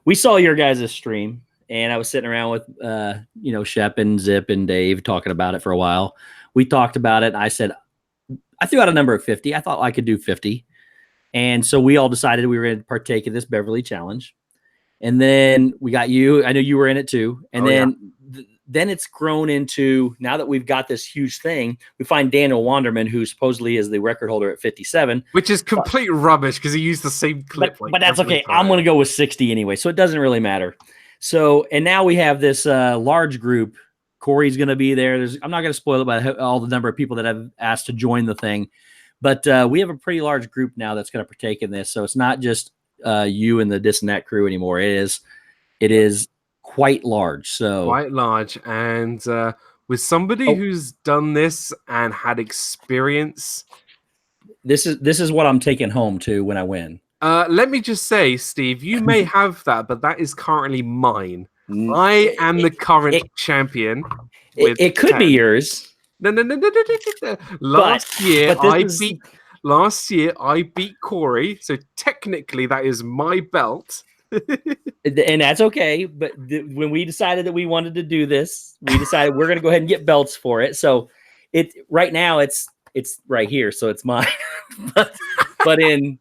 we saw your guys' stream. And I was sitting around with, Shep and Zip and Dave talking about it for a while. We talked about it. I said, I threw out a number of 50. I thought I could do 50. And so we all decided we were going to partake in this Beverly Challenge. And then we got you. I know you were in it too. And then it's grown into, now that we've got this huge thing, we find Daniel Wanderman, who supposedly is the record holder at 57. Which is complete rubbish because he used the same clip. But that's okay. I'm going to go with 60 anyway. So it doesn't really matter. So, and now we have this large group. Corey's going to be there. I'm not going to spoil it by all the number of people that I've asked to join the thing, but we have a pretty large group now that's going to partake in this. So it's not just you and the Dis and That crew anymore. It is quite large. So quite large, and with somebody who's done this and had experience. This is what I'm taking home to when I win. Let me just say, Steve, you may have that, but that is currently mine. I am the current champion. It could be yours. No. Last year I beat Corey, so technically that is my belt. And that's okay. But when we decided that we wanted to do this, we decided we're going to go ahead and get belts for it. So right now it's right here, so it's mine. But in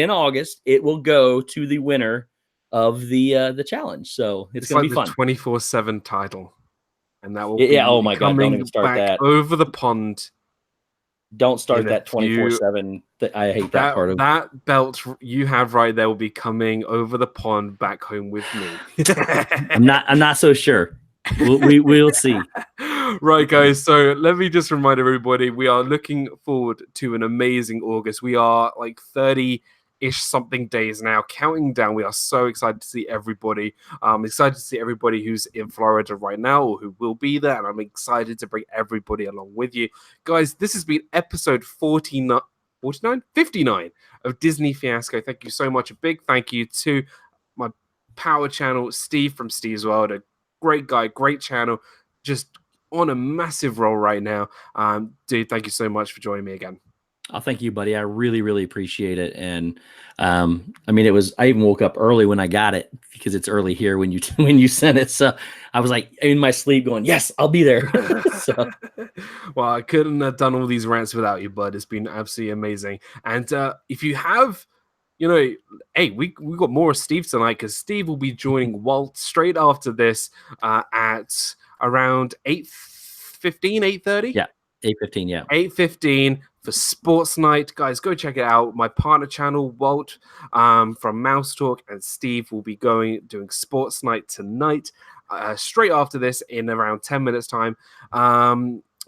August, it will go to the winner of the challenge. So it's going to be fun. 24/7 title. and that will Yeah. be Oh my God. Don't even coming start back that. over the pond. Don't start In a that 24/7. I hate that part of it. That belt you have right there will be coming over the pond back home with me. I'm not so sure. We'll see. Right, guys. So let me just remind everybody, we are looking forward to an amazing August. We are like 30-ish something days now, counting down. We are so excited to see everybody. I'm excited to see everybody who's in Florida right now or who will be there, and I'm excited to bring everybody along with you. Guys, this has been episode 59 of Disney Fiasco. Thank you so much. A big thank you to my power channel, Steve from Steve's World. A great guy, great channel, just on a massive roll right now. Dude, thank you so much for joining me again. Oh, thank you, buddy. I really, really appreciate it. And I mean, I even woke up early when I got it because it's early here when you sent it. So I was like in my sleep going, yes, I'll be there. So. Well, I couldn't have done all these rants without you, bud. It's been absolutely amazing. And if you have, hey, we got more of Steve tonight because Steve will be joining Walt straight after this at around 8:15, 8:30? Yeah, 8:15, yeah. 8:15 for Sports Night. Guys, go check it out. My partner channel, Walt from Mouse Talk, and Steve will be doing Sports Night tonight, straight after this in around 10 minutes time.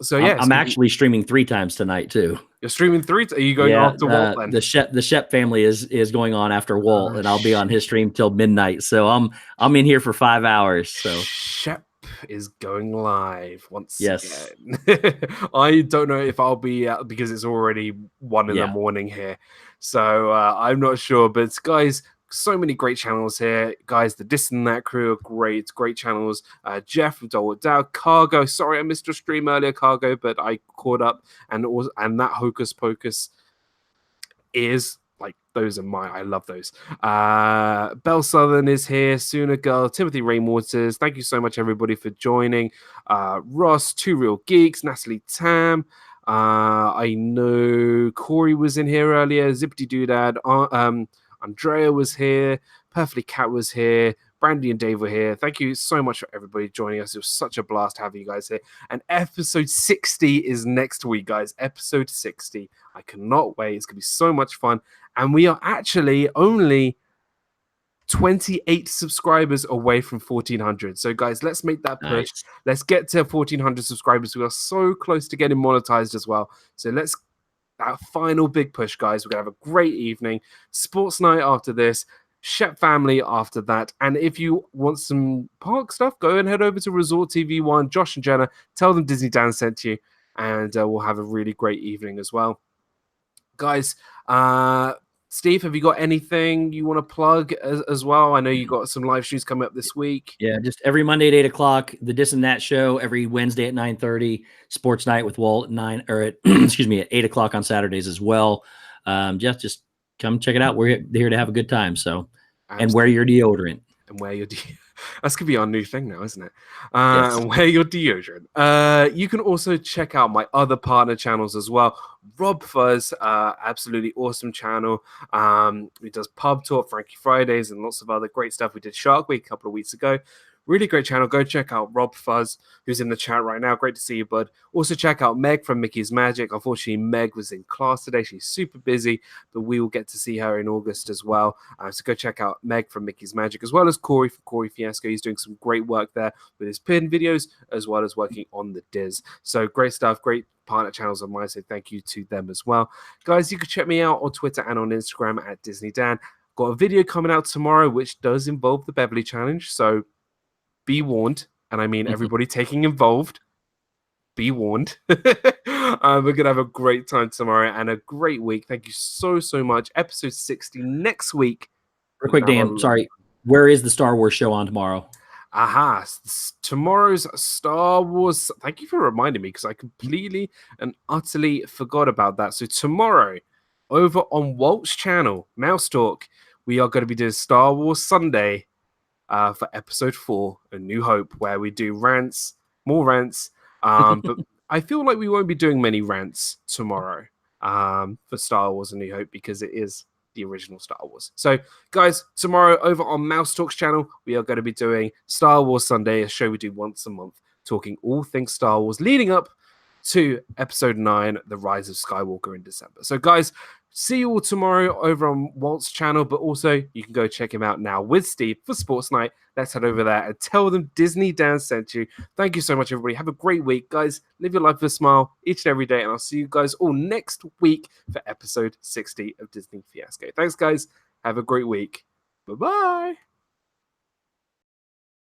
So yeah, I'm actually streaming 3 times tonight too. You're streaming 3. Are you going after Walt then? The Shep family is going on after Walt, and I'll be on his stream till midnight. So I'm in here for 5 hours. So Shep is going live once yes. again. I don't know if I'll be because it's already 1 in the morning here. So I'm not sure. But guys, so many great channels here. Guys, the This and That crew are great channels. Jeff from Dolwood Dow, Cargo. Sorry I missed your stream earlier, Cargo, but I caught up. And that Hocus Pocus is like, those are I love those. Belle Southern is here. Sooner Girl, Timothy Rainwaters. Thank you so much, everybody, for joining. Ross, Two Real Geeks, Natalie Tam. I know Corey was in here earlier. Zippity Doodad. Andrea was here. Perfectly Cat was here. Brandy and Dave were here. Thank you so much for everybody joining us. It was such a blast having you guys here. And episode 60 is next week, guys. Episode 60. I cannot wait. It's going to be so much fun. And we are actually only 28 subscribers away from 1,400. So, guys, let's make that push. Nice. Let's get to 1,400 subscribers. We are so close to getting monetized as well. So let's that final big push, guys. We're going to have a great evening. Sports night after this. Shep family after that. And if you want some park stuff, go and head over to Resort TV 1. Josh and Jenna, tell them Disney Dan sent you. And we'll have a really great evening as well. Guys, Steve, have you got anything you want to plug as well? I know you got some live streams coming up this week. Yeah, just every Monday at 8 o'clock, the This and That show. Every Wednesday at 9:30, Sports Night with Walt at 9 or at excuse me, at 8 o'clock on Saturdays as well. Just come check it out. We're here to have a good time. So, absolutely. And wear your deodorant. And wear your that's gonna be our new thing now, isn't it? Yes. And wear your deodorant. You can also check out my other partner channels as well. RobFuz, absolutely awesome channel. He does Pub Talk, Frankie Fridays, and lots of other great stuff. We did Shark Week a couple of weeks ago. Really great channel. Go check out RobFuz, who's in the chat right now. Great to see you, bud. Also check out Meg from Mickey's Magic. Unfortunately, Meg was in class today. She's super busy, but we will get to see her in August as well. So go check out Meg from Mickey's Magic, as well as Corey from Corey Fiasco. He's doing some great work there with his pin videos, as well as working on the Diz. So great stuff. Great partner channels on mine. So thank you to them as well. Guys, you can check me out on Twitter and on Instagram at Disney Dan. Got a video coming out tomorrow, which does involve the Beverly Challenge. So be warned, and I mean everybody taking involved. Be warned. We're gonna have a great time tomorrow and a great week. Thank you so much. Episode 60 next week. Real quick, Dan. Sorry, where is the Star Wars show on tomorrow? Aha, tomorrow's Star Wars. Thank you for reminding me because I completely and utterly forgot about that. So tomorrow, over on Walt's channel, Mouse Talk, we are going to be doing Star Wars Sunday. For episode 4, A New Hope, where we do more rants. But I feel like we won't be doing many rants tomorrow for Star Wars A New Hope because it is the original Star Wars. So, guys, tomorrow over on Mouse Talk's channel, we are going to be doing Star Wars Sunday, a show we do once a month, talking all things Star Wars, leading up to episode 9, The Rise of Skywalker, in December. So guys, see you all tomorrow over on Walt's channel, but also you can go check him out now with Steve for Sports Night. Let's head over there and tell them Disney Dan sent you. Thank you so much, everybody. Have a great week, guys. Live your life with a smile each and every day, and I'll see you guys all next week for episode 60 of Disney Fiasco. Thanks, guys. Have a great week. Bye-bye.